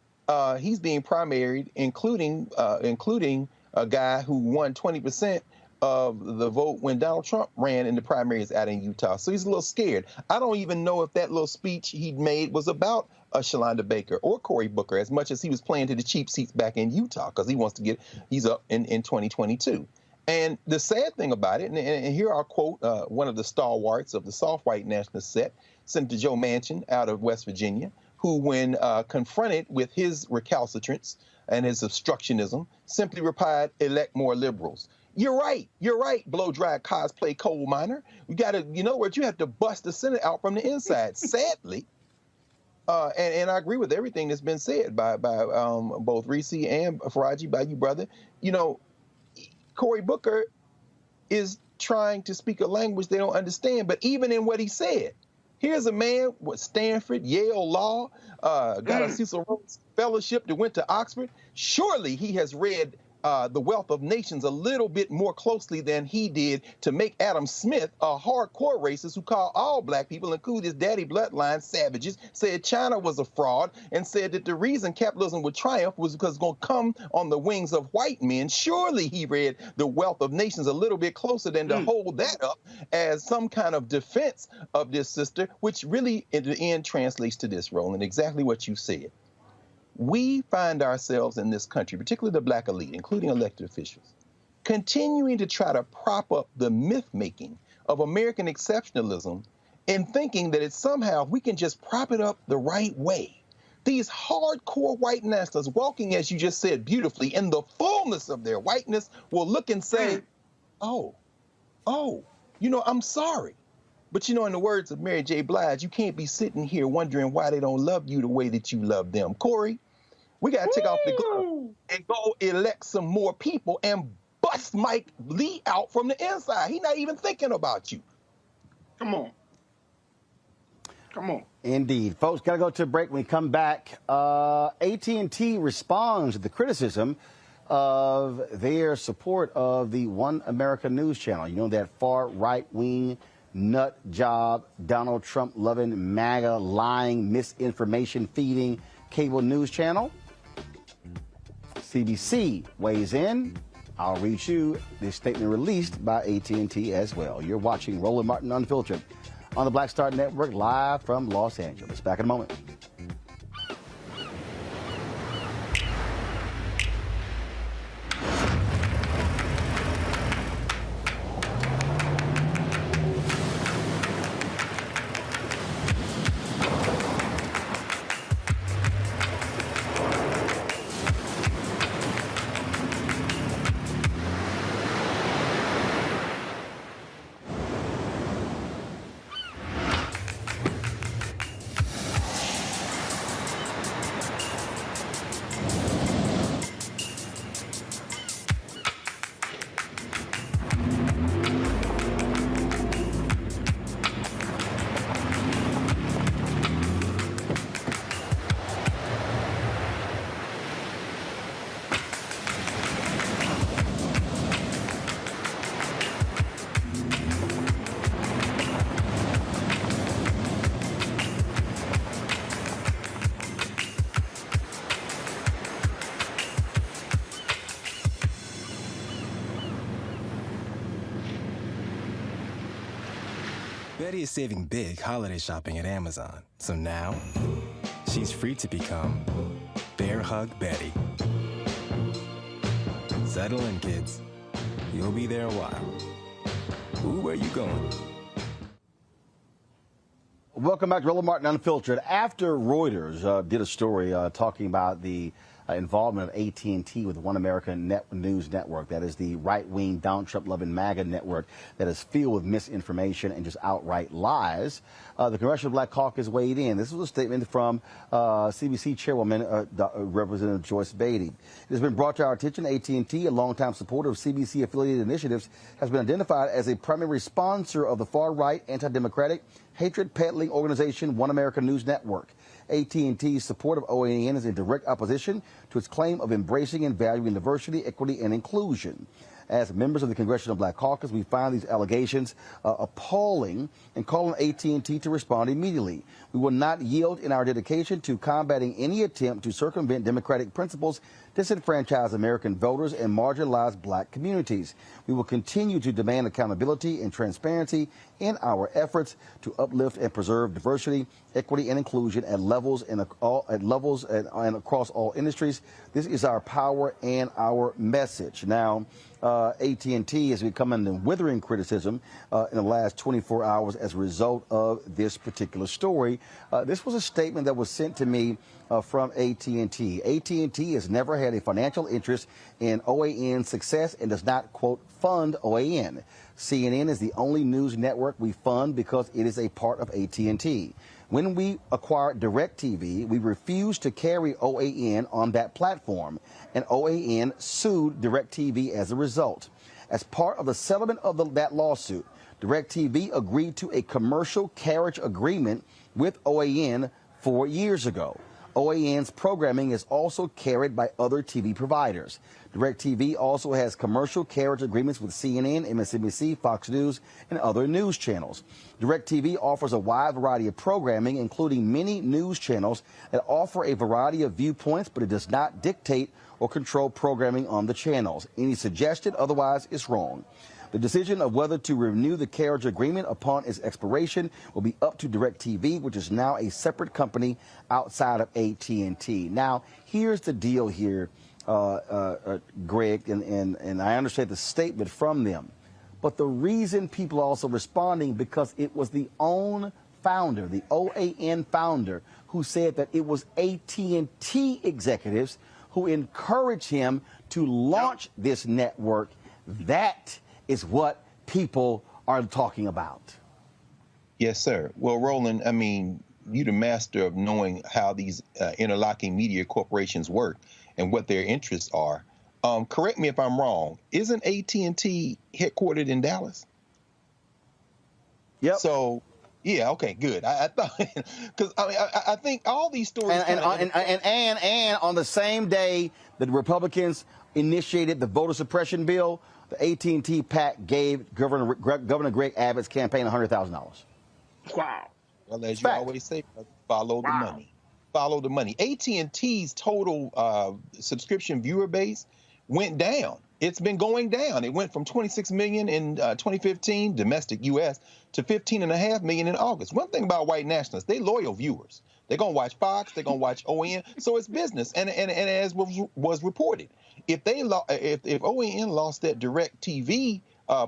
he's being primaried, including a guy who won 20% of the vote when Donald Trump ran in the primaries out in Utah. So he's a little scared. I don't even know if that little speech he made was about Shalonda Baker or Cory Booker as much as he was playing to the cheap seats back in Utah because he's up in 2022. And the sad thing about it, and here I'll quote one of the stalwarts of the soft white nationalist set, Senator Joe Manchin out of West Virginia, who when confronted with his recalcitrance and his obstructionism, simply replied, elect more liberals. You're right, blow-dry cosplay coal miner. We got to, in other words, you have to bust the Senate out from the inside. Sadly, and I agree with everything that's been said by both Reese and Faraji, by you, brother. Cory Booker is trying to speak a language they don't understand, but even in what he said, here's a man with Stanford, Yale Law, got a Cecil Rhodes Fellowship that went to Oxford. Surely he has read The Wealth of Nations a little bit more closely than he did to make Adam Smith a hardcore racist who called all black people, including his daddy bloodline, savages, said China was a fraud, and said that the reason capitalism would triumph was because it's going to come on the wings of white men. Surely he read The Wealth of Nations a little bit closer than to hold that up as some kind of defense of this sister, which really in the end translates to this, Roland, exactly what you said. We find ourselves in this country, particularly the black elite, including elected officials, continuing to try to prop up the myth-making of American exceptionalism and thinking that it's somehow we can just prop it up the right way. These hardcore white nationalists walking, as you just said beautifully, in the fullness of their whiteness will look and say, oh, I'm sorry. But in the words of Mary J. Blige, you can't be sitting here wondering why they don't love you the way that you love them. Corey, we got to take off the glove and go elect some more people and bust Mike Lee out from the inside. He's not even thinking about you. Come on. Indeed. Folks, got to go to a break. When we come back, AT&T responds to the criticism of their support of the One America News Channel. That far right-wing nut job, Donald Trump loving, MAGA lying, misinformation feeding cable news channel. CBC weighs in. I'll read you this statement released by AT&T as well. You're watching Roland Martin Unfiltered on the Black Star Network, live from Los Angeles. Back in a moment. Betty is saving big holiday shopping at Amazon. So now, she's free to become Bear Hug Betty. Settle in, kids. You'll be there a while. Ooh, where you going? Welcome back to Roland Martin Unfiltered. After Reuters did a story talking about the involvement of AT&T with One American News Network, that is the right-wing Donald Trump-loving MAGA network that is filled with misinformation and just outright lies, the Congressional Black Caucus weighed in. This was a statement from CBC Chairwoman Representative Joyce Beatty. It has been brought to our attention AT&T, a longtime supporter of CBC-affiliated initiatives, has been identified as a primary sponsor of the far-right, anti-democratic, hatred-peddling organization One American News Network. AT&T's support of OAN is in direct opposition to its claim of embracing and valuing diversity, equity, and inclusion. As members of the Congressional Black Caucus, we find these allegations appalling and call on AT&T to respond immediately. We will not yield in our dedication to combating any attempt to circumvent democratic principles, disenfranchise American voters, and marginalize black communities. We will continue to demand accountability and transparency in our efforts to uplift and preserve diversity, equity, and inclusion at levels and across all industries. This is our power and our message. Now, AT&T has become under withering criticism in the last 24 hours as a result of this particular story. This was a statement that was sent to me from AT&T. AT&T has never had a financial interest in OAN's success and does not, quote, fund OAN. CNN is the only news network we fund because it is a part of AT&T. When we acquired DirecTV, we refused to carry OAN on that platform, and OAN sued DirecTV as a result. As part of the settlement of that lawsuit, DirecTV agreed to a commercial carriage agreement with OAN 4 years ago. OAN's programming is also carried by other TV providers. DirecTV also has commercial carriage agreements with CNN, MSNBC, Fox News, and other news channels. DirecTV offers a wide variety of programming, including many news channels that offer a variety of viewpoints, but it does not dictate or control programming on the channels. Any suggestion otherwise is wrong. The decision of whether to renew the carriage agreement upon its expiration will be up to DirecTV, which is now a separate company outside of AT&T. Now, here's the deal here, Greg, and I understand the statement from them. But the reason people are also responding, because it was the OWN founder, the OAN founder, who said that it was AT&T executives who encouraged him to launch this network. That is what people are talking about. Yes, sir. Well, Roland, I mean, you're the master of knowing how these interlocking media corporations work and what their interests are. Correct me if I'm wrong. Isn't AT&T headquartered in Dallas? Yep. So, yeah, okay, good. I thought, because I think all these stories. And on the same day that the Republicans initiated the voter suppression bill, the AT&T PAC gave Governor Greg Abbott's campaign $100,000. Wow. Well, as you always say, follow the money. Follow the money. AT&T's total subscription viewer base went down. It's been going down. It went from 26 million in 2015, domestic U.S., to 15.5 million in August. One thing about white nationalists, they loyal viewers. They're going to watch Fox. They're going to watch OAN. So it's business. And as was reported, if OAN lost that DirecTV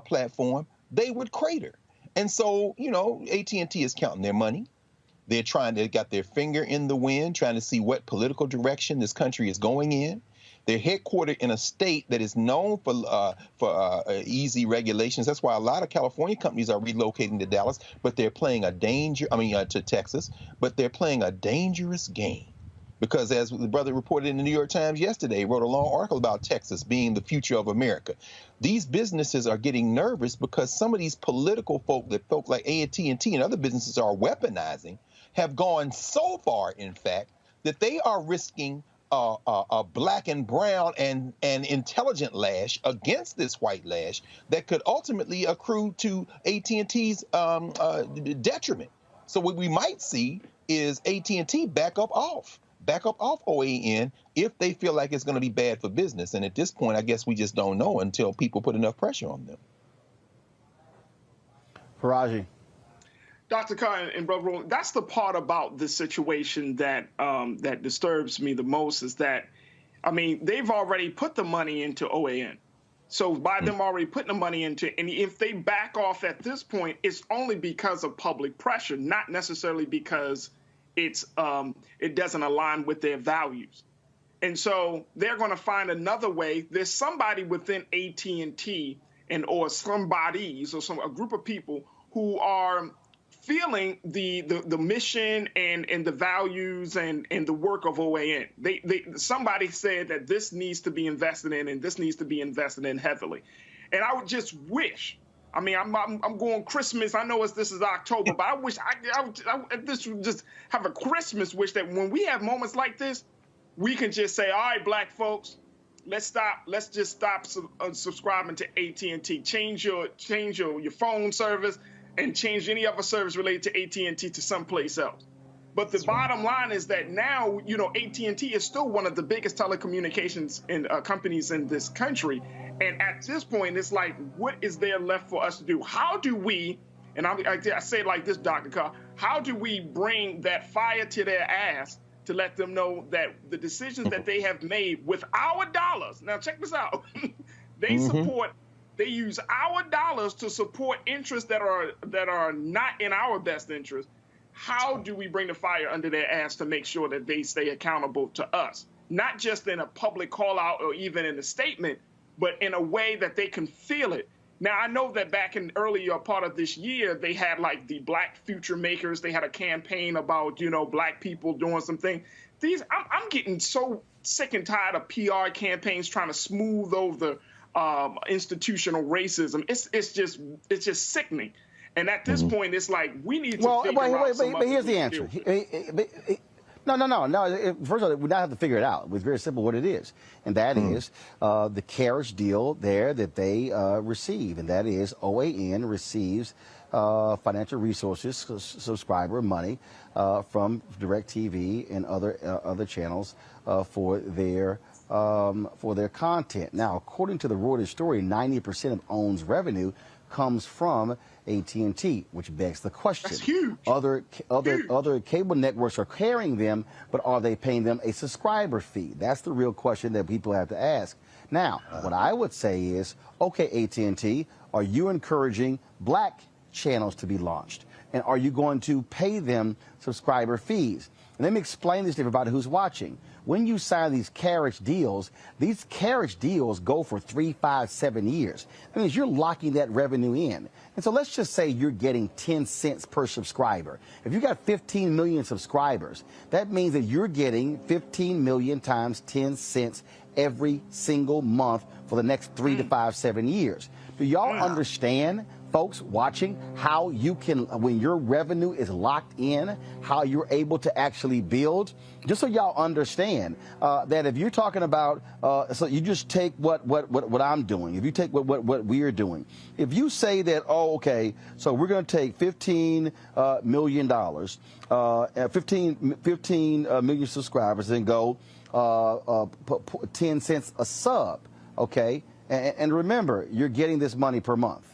platform, they would crater. And so, you know, AT&T is counting their money. They're got their finger in the wind, trying to see what political direction this country is going in. They're headquartered in a state that is known for easy regulations. That's why a lot of California companies are relocating to Dallas, but they're playing to Texas, but they're playing a dangerous game. Because as the brother reported in the New York Times yesterday, he wrote a long article about Texas being the future of America. These businesses are getting nervous because some of these political folk like AT&T and other businesses are weaponizing have gone so far, in fact, that they are risking a black and brown and intelligent lash against this white lash that could ultimately accrue to AT&T's detriment. So what we might see is AT&T back up off OAN if they feel like it's going to be bad for business. And at this point, I guess we just don't know until people put enough pressure on them. Faraji. Dr. Khan and Brother Roland, that's the part about this situation that that disturbs me the most is that, I mean, they've already put the money into OAN. So by them already putting the money into it, and if they back off at this point, it's only because of public pressure, not necessarily because it doesn't align with their values. And so they're going to find another way. There's somebody within AT&T or somebodies or a group of people who are feeling the mission and the values and the work of OAN. Somebody said that this needs to be invested in and this needs to be invested in heavily. And I would just wish, I mean, I'm going Christmas. I know this is October, but I wish this would just have a Christmas wish that when we have moments like this, we can just say, all right, black folks, let's just stop subscribing to AT&T. Change your phone service and change any other service related to AT&T to someplace else. But the bottom line is that now, AT&T is still one of the biggest telecommunications companies in this country. And at this point, it's like, what is there left for us to do? How do we, and I say it like this, Dr. Carr, how do we bring that fire to their ass to let them know that the decisions that they have made with our dollars, now check this out, they use our dollars to support interests that are not in our best interest. How do we bring the fire under their ass to make sure that they stay accountable to us? Not just in a public call out or even in a statement, but in a way that they can feel it. Now, I know that back in earlier part of this year, they had like the Black Future Makers. They had a campaign about, black people doing something. I'm getting so sick and tired of PR campaigns trying to smooth over the institutional racism. It's just sickening. And at this point, it's like we need to figure out some but here's the answer. No. First of all, we don't have to figure it out. It's very simple what it is. And that is the carriage deal there that they receive. And that is OAN receives financial resources, subscriber money from DirecTV and other channels for their content. Now, according to the Reuters story, 90% of OWN's revenue comes from AT&T, which begs the question. That's huge. Other cable networks are carrying them, but are they paying them a subscriber fee? That's the real question that people have to ask. Now, what I would say is, okay, AT&T, are you encouraging black channels to be launched? And are you going to pay them subscriber fees? And let me explain this to everybody who's watching. When you sign these carriage deals go for 3, 5, 7 years. That means you're locking that revenue in. And so let's just say you're getting 10 cents per subscriber. If you got 15 million subscribers, that means that you're getting 15 million times 10 cents every single month for the next 3 to 5, 7 years. Do y'all understand, folks watching, how you can, when your revenue is locked in, how you're able to actually build? Just so y'all understand that if you're talking about, so you just take what I'm doing, if you take what we're doing, if you say that, oh, okay, so we're going to take $15 million, 15 million subscribers and go 10 cents a sub, okay? And remember, you're getting this money per month.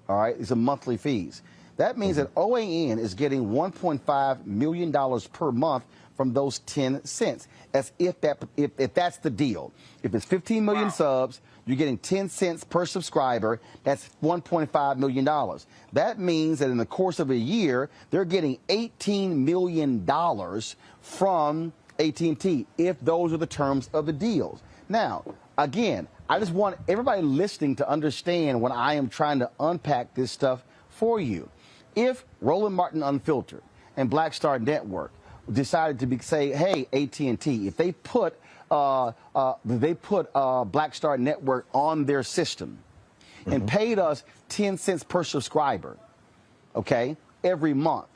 All right, these are monthly fees. That means that OAN is getting $1.5 million per month from those 10 cents. As if that's the deal. If it's 15 million subs, you're getting 10 cents per subscriber. That's $1.5 million. That means that in the course of a year, they're getting $18 million from AT&T, if those are the terms of the deals. Now, again, I just want everybody listening to understand when I am trying to unpack this stuff for you. If Roland Martin Unfiltered and Black Star Network decided to say, hey, AT&T, if they put Black Star Network on their system and paid us 10 cents per subscriber, okay, every month,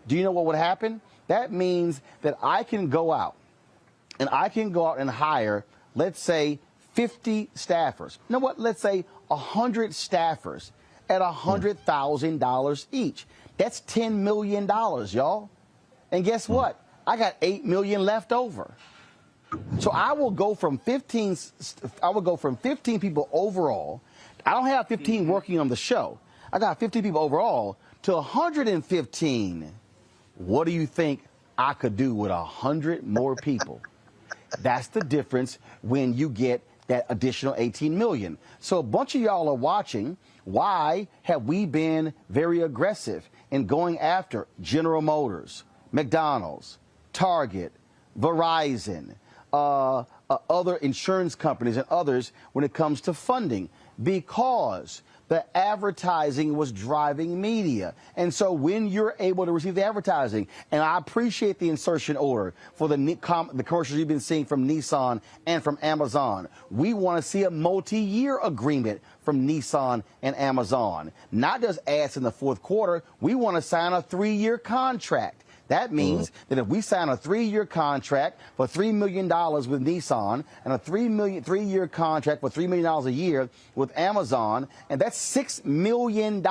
do you know what would happen? That means that I can go out and hire, let's say, 50 staffers. You know what? Let's say 100 staffers at $100,000 each. That's $10 million, y'all. And guess what? I got 8 million left over. So I will go from 15 people overall. I don't have 15 working on the show. I got 15 people overall to 115. What do you think I could do with 100 more people? That's the difference when you get that additional 18 million. So a bunch of y'all are watching. Why have we been very aggressive in going after General Motors, McDonald's, Target, Verizon, other insurance companies and others when it comes to funding? Because the advertising was driving media. And so when you're able to receive the advertising, and I appreciate the insertion order for the commercials you've been seeing from Nissan and from Amazon, we want to see a multi-year agreement from Nissan and Amazon. Not just ads in the fourth quarter, we want to sign a 3-year contract. That means that if we sign a 3-year contract for $3 million with Nissan and a 3-year contract for $3 million a year with Amazon, and that's $6 million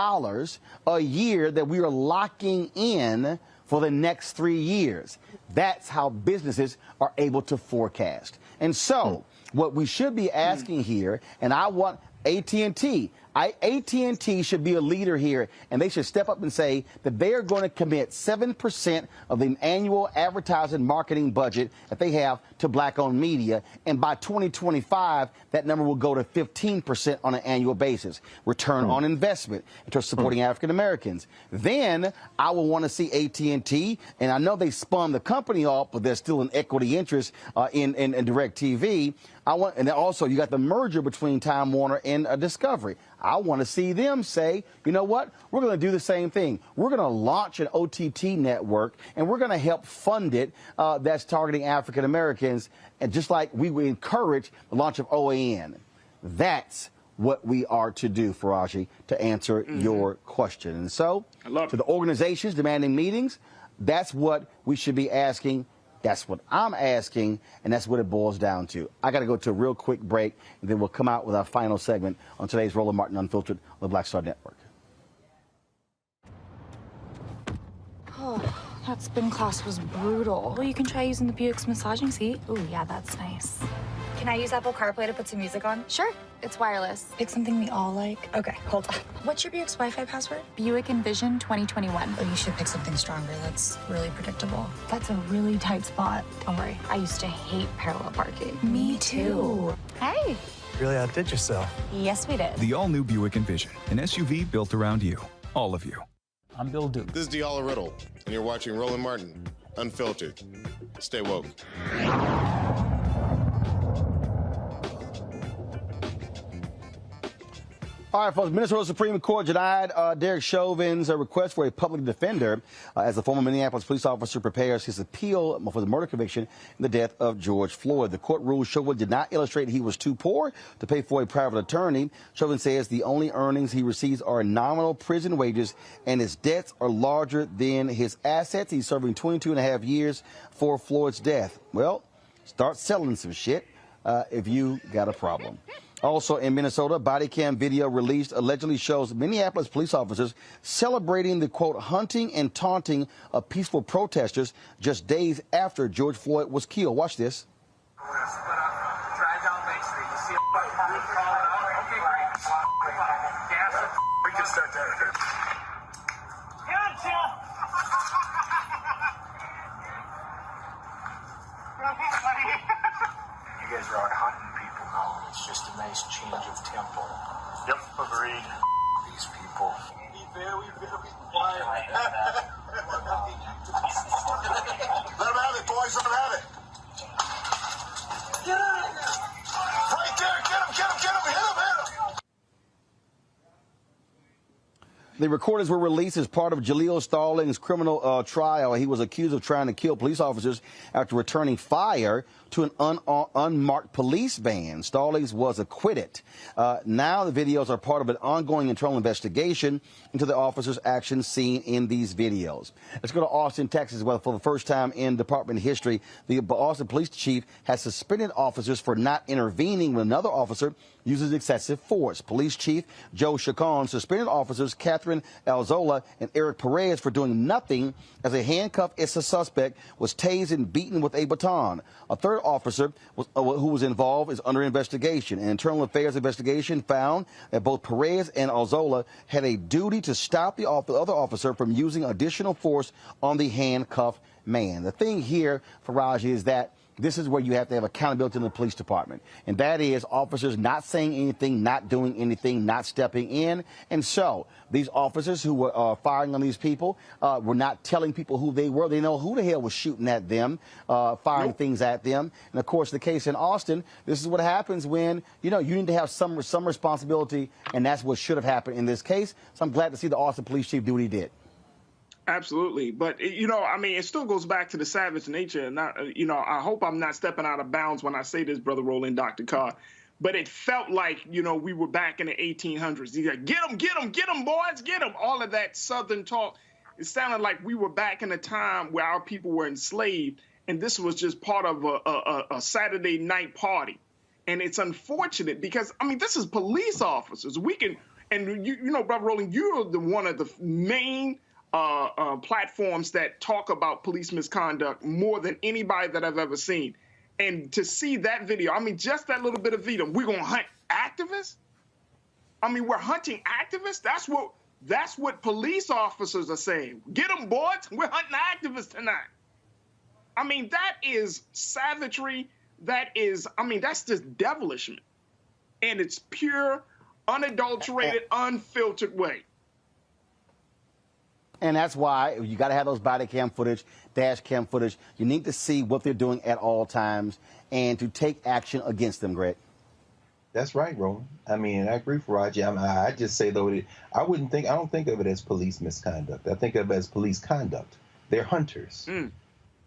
a year that we are locking in for the next 3 years. That's how businesses are able to forecast. And so what we should be asking here, and I want AT&T. AT&T should be a leader here, and they should step up and say that they are going to commit 7% of the annual advertising marketing budget that they have to black-owned media, and by 2025, that number will go to 15% on an annual basis. Return on investment in terms of supporting African Americans. Then I will want to see AT&T, and I know they spun the company off, but there's still an equity interest in DirecTV. And then also you got the merger between Time Warner and Discovery. I want to see them say, you know what, we're going to do the same thing. We're going to launch an OTT network, and we're going to help fund it that's targeting African Americans, and just like we would encourage the launch of OAN. That's what we are to do, Faraji, to answer your question. And so, to the organizations demanding meetings, that's what we should be asking. That's what I'm asking, and that's what it boils down to. I got to go to a real quick break, and then we'll come out with our final segment on today's Roland Martin Unfiltered on the Black Star Network. Oh, that spin class was brutal. Well, you can try using the Buick's massaging seat. Ooh, yeah, that's nice. Can I use Apple CarPlay to put some music on? Sure, it's wireless. Pick something we all like. Okay, hold on. What's your Buick's Wi-Fi password? Buick Envision 2021. Oh, you should pick something stronger. That's really predictable. That's a really tight spot. Don't worry, I used to hate parallel parking. Me too. Hey. Really outdid yourself. Yes, we did. The all-new Buick Envision, an SUV built around you, all of you. I'm Bill Duke. This is Diala Riddle, and you're watching Roland Martin Unfiltered. Stay woke. All right, folks. Minnesota Supreme Court denied Derek Chauvin's request for a public defender as the former Minneapolis police officer prepares his appeal for the murder conviction in the death of George Floyd. The court ruled Chauvin did not illustrate he was too poor to pay for a private attorney. Chauvin says the only earnings he receives are nominal prison wages, and his debts are larger than his assets. He's serving 22.5 years for Floyd's death. Well, start selling some shit if you got a problem. Also in Minnesota, body cam video released allegedly shows Minneapolis police officers celebrating the, quote, hunting and taunting of peaceful protesters just days after George Floyd was killed. Watch this. Drive down Main Street. You see a crawling out. Okay, great. Gas it. We can start there. Gotcha! You guys are out hunting people now. It's just a nice change of tempo. Yep, agreed. These people. Be very, very quiet. Let them have it, boys. Let them have it. Get out of here. Right there. Get him, get him, get him. Hit him, hit him. The recordings were released as part of Jaleel Stallings' criminal trial. He was accused of trying to kill police officers after returning fire to an unmarked police van. Stallings was acquitted. Now the videos are part of an ongoing internal investigation into the officers' actions seen in these videos. Let's go to Austin, Texas. Well, for the first time in department history, the Austin police chief has suspended officers for not intervening when another officer uses excessive force. Police Chief Joe Chacon suspended officers Catherine Alzola and Eric Perez for doing nothing as a handcuffed suspect was tased and beaten with a baton. A third officer who was involved is under investigation. An internal affairs investigation found that both Perez and Alzola had a duty to stop the other officer from using additional force on the handcuffed man. The thing here, Faraj, is that this is where you have to have accountability in the police department. And that is officers not saying anything, not doing anything, not stepping in. And so these officers who were firing on these people were not telling people who they were. They know who the hell was shooting at them, firing things at them. And, of course, the case in Austin, this is what happens when, you need to have some responsibility, and that's what should have happened in this case. So I'm glad to see the Austin police chief do what he did. Absolutely. But, it still goes back to the savage nature. And, I hope I'm not stepping out of bounds when I say this, Brother Roland, Dr. Carr. But it felt like, we were back in the 1800s. He's like, get them, boys, get them. All of that Southern talk. It sounded like we were back in a time where our people were enslaved. And this was just part of a Saturday night party. And it's unfortunate because, this is police officers. We can, and Brother Roland, you're one of the main platforms that talk about police misconduct more than anybody that I've ever seen. And to see that video, just that little bit of video, we're going to hunt activists? We're hunting activists? That's what police officers are saying. Get them, boys. We're hunting activists tonight. That is savagery. That is, that's just devilishment. And it's pure, unadulterated, unfiltered way. And that's why you got to have those body cam footage, dash cam footage. You need to see what they're doing at all times and to take action against them, Greg. That's right, Roland. I agree with Roger. I just say, though, I don't think of it as police misconduct. I think of it as police conduct. They're hunters.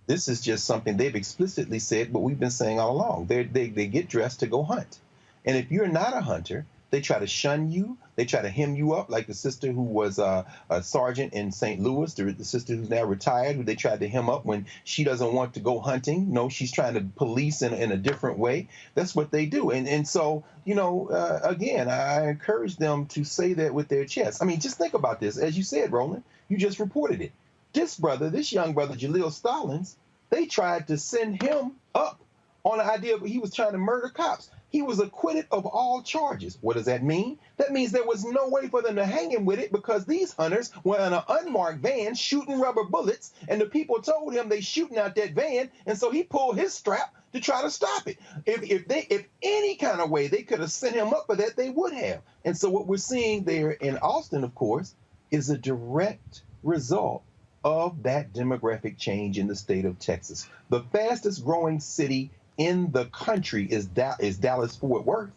This is just something they've explicitly said, but we've been saying all along. They get dressed to go hunt. And if you're not a hunter, they try to shun you. They try to hem you up, like the sister who was a sergeant in St. Louis, the sister who's now retired, who they tried to hem up when she doesn't want to go hunting. No, she's trying to police in a different way. That's what they do. And so, again, I encourage them to say that with their chest. Just think about this. As you said, Roland, you just reported it. This young brother, Jaleel Stallings, they tried to send him up on the idea that he was trying to murder cops. He was acquitted of all charges. What does that mean? That means there was no way for them to hang him with it because these hunters were in an unmarked van shooting rubber bullets, and the people told him they shooting out that van, and so he pulled his strap to try to stop it. If any kind of way they could have sent him up for that, they would have. And so what we're seeing there in Austin, of course, is a direct result of that demographic change in the state of Texas. The fastest growing city in the country is Dallas-Fort Worth.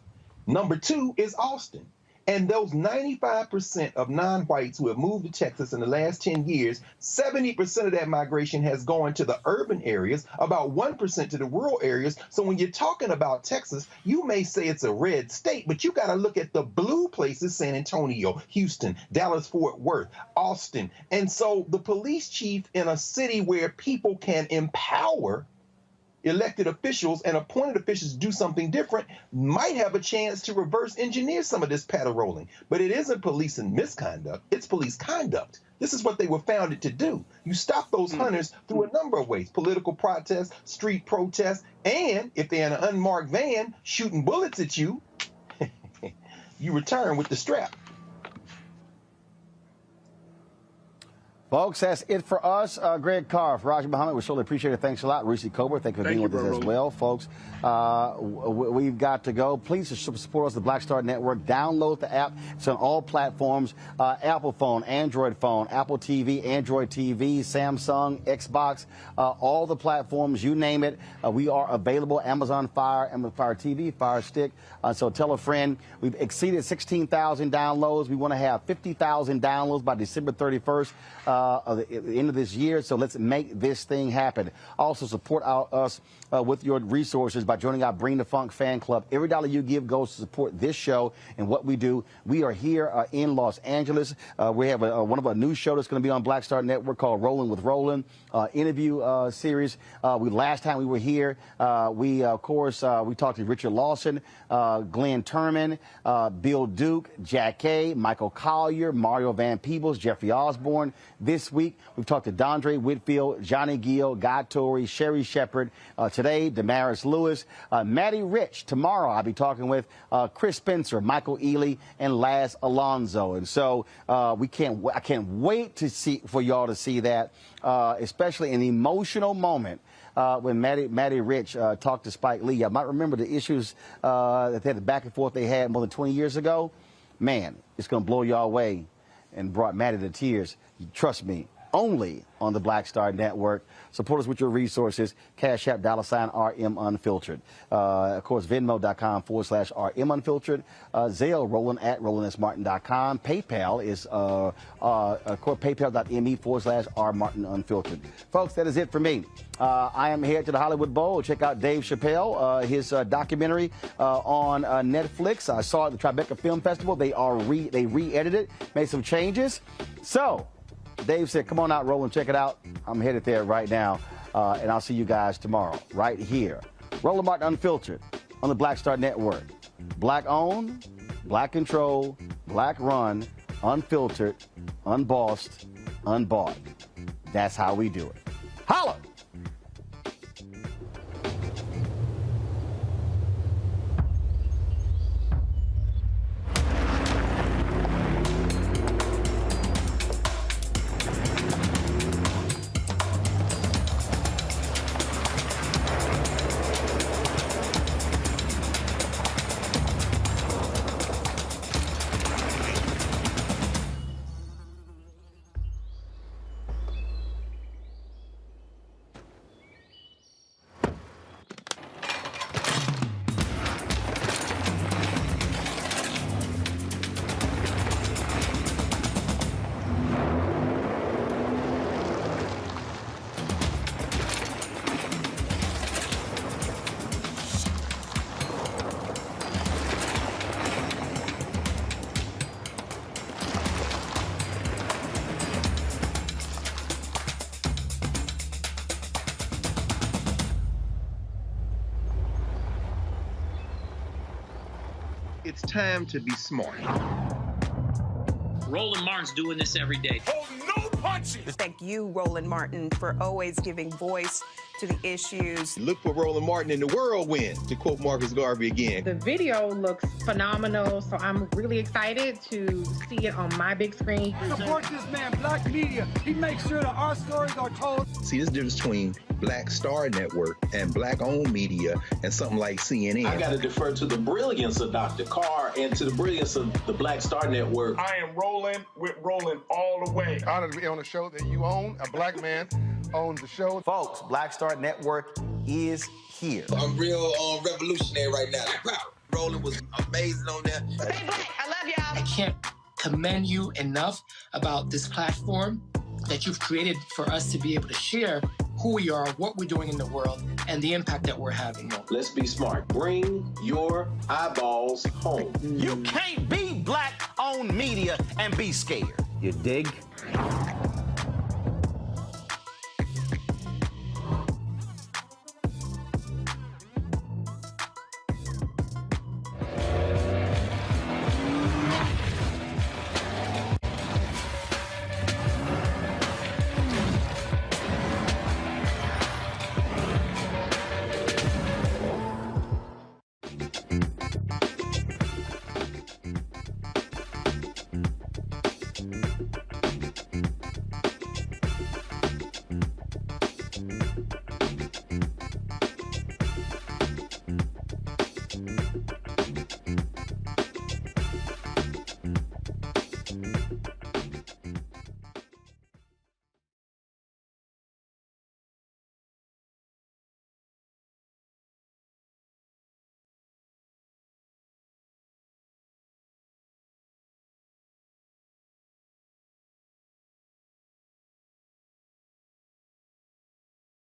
Number 2 is Austin. And those 95% of non-whites who have moved to Texas in the last 10 years, 70% of that migration has gone to the urban areas, about 1% to the rural areas. So when you're talking about Texas, you may say it's a red state, but you got to look at the blue places: San Antonio, Houston, Dallas-Fort Worth, Austin. And so the police chief in a city where people can empower elected officials and appointed officials do something different might have a chance to reverse engineer some of this patter rolling. But it isn't police misconduct, it's police conduct. This is what they were founded to do. You stop those hunters through a number of ways: political protests, street protests, and if they're in an unmarked van shooting bullets at you, you return with the strap. Folks, that's it for us. Greg Carr, Raji Muhammad, we surely appreciate it. Thanks a lot. Reese Cobra, thank you for being with us as well. Folks, we've got to go. Please support us, the Black Star Network. Download the app. It's on all platforms: Apple phone, Android phone, Apple TV, Android TV, Samsung, Xbox, all the platforms, you name it. We are available. Amazon Fire, Amazon Fire TV, Fire Stick. So tell a friend. We've exceeded 16,000 downloads. We want to have 50,000 downloads by December 31st. At the end of this year, so let's make this thing happen. Also, support us with your resources by joining our Bring the Funk fan club. Every dollar you give goes to support this show and what we do. We are here in Los Angeles. We have one of our new shows that's going to be on Black Star Network called Rolling with Roland, interview series. Last time we were here, we talked to Richard Lawson, Glenn Turman, Bill Duke, Jack Kay, Michael Collier, Mario Van Peebles, Jeffrey Osborne. this week. We've talked to Dondre Whitfield, Johnny Gill, Guy Torrey, Sherry Shepard. Today, Damaris Lewis, Maddie Rich. Tomorrow, I'll be talking with Chris Spencer, Michael Ealy, and Laz Alonso. And so I can't wait for y'all to see that, especially an emotional moment. When Maddie Rich talked to Spike Lee. I might remember the issues that they had, the back and forth they had more than 20 years ago. Man, it's going to blow y'all away, and brought Maddie to tears. Trust me, only on the Black Star Network. Support us with your resources. Cash App, $RM Unfiltered. Of course, Venmo.com/RM Unfiltered. Zelle, Roland at RolandSMartin.com. PayPal is, PayPal.me/R Martin Unfiltered. Folks, that is it for me. I am here to the Hollywood Bowl. Check out Dave Chappelle, his documentary on Netflix. I saw it at the Tribeca Film Festival. They re-edited it, made some changes. So, Dave said, come on out, Roland, check it out. I'm headed there right now, and I'll see you guys tomorrow right here. Roland Martin Unfiltered on the Black Star Network. Black owned, black controlled, black run, unfiltered, unbossed, unbought. That's how we do it. Holla! It's time to be smart. Roland Martin's doing this every day. Oh, no punches! Thank you, Roland Martin, for always giving voice to the issues. Look for Roland Martin in the whirlwind, to quote Marcus Garvey again. The video looks phenomenal, so I'm really excited to see it on my big screen. Support this man, Black Media. He makes sure that our stories are told. See, there's a difference between Black Star Network and Black-owned media and something like CNN. I got to defer to the brilliance of Dr. Carr and to the brilliance of the Black Star Network. I am rolling with Roland all the way. Honored to be on a show that you own. A black man owns the show. Folks, Black Star Network is here. I'm real revolutionary right now. Roland was amazing on there. Stay black. I love y'all. I can't commend you enough about this platform that you've created for us to be able to share who we are, what we're doing in the world, and the impact that we're having. Let's be smart. Bring your eyeballs home. You can't be Black-owned media and be scared. You dig?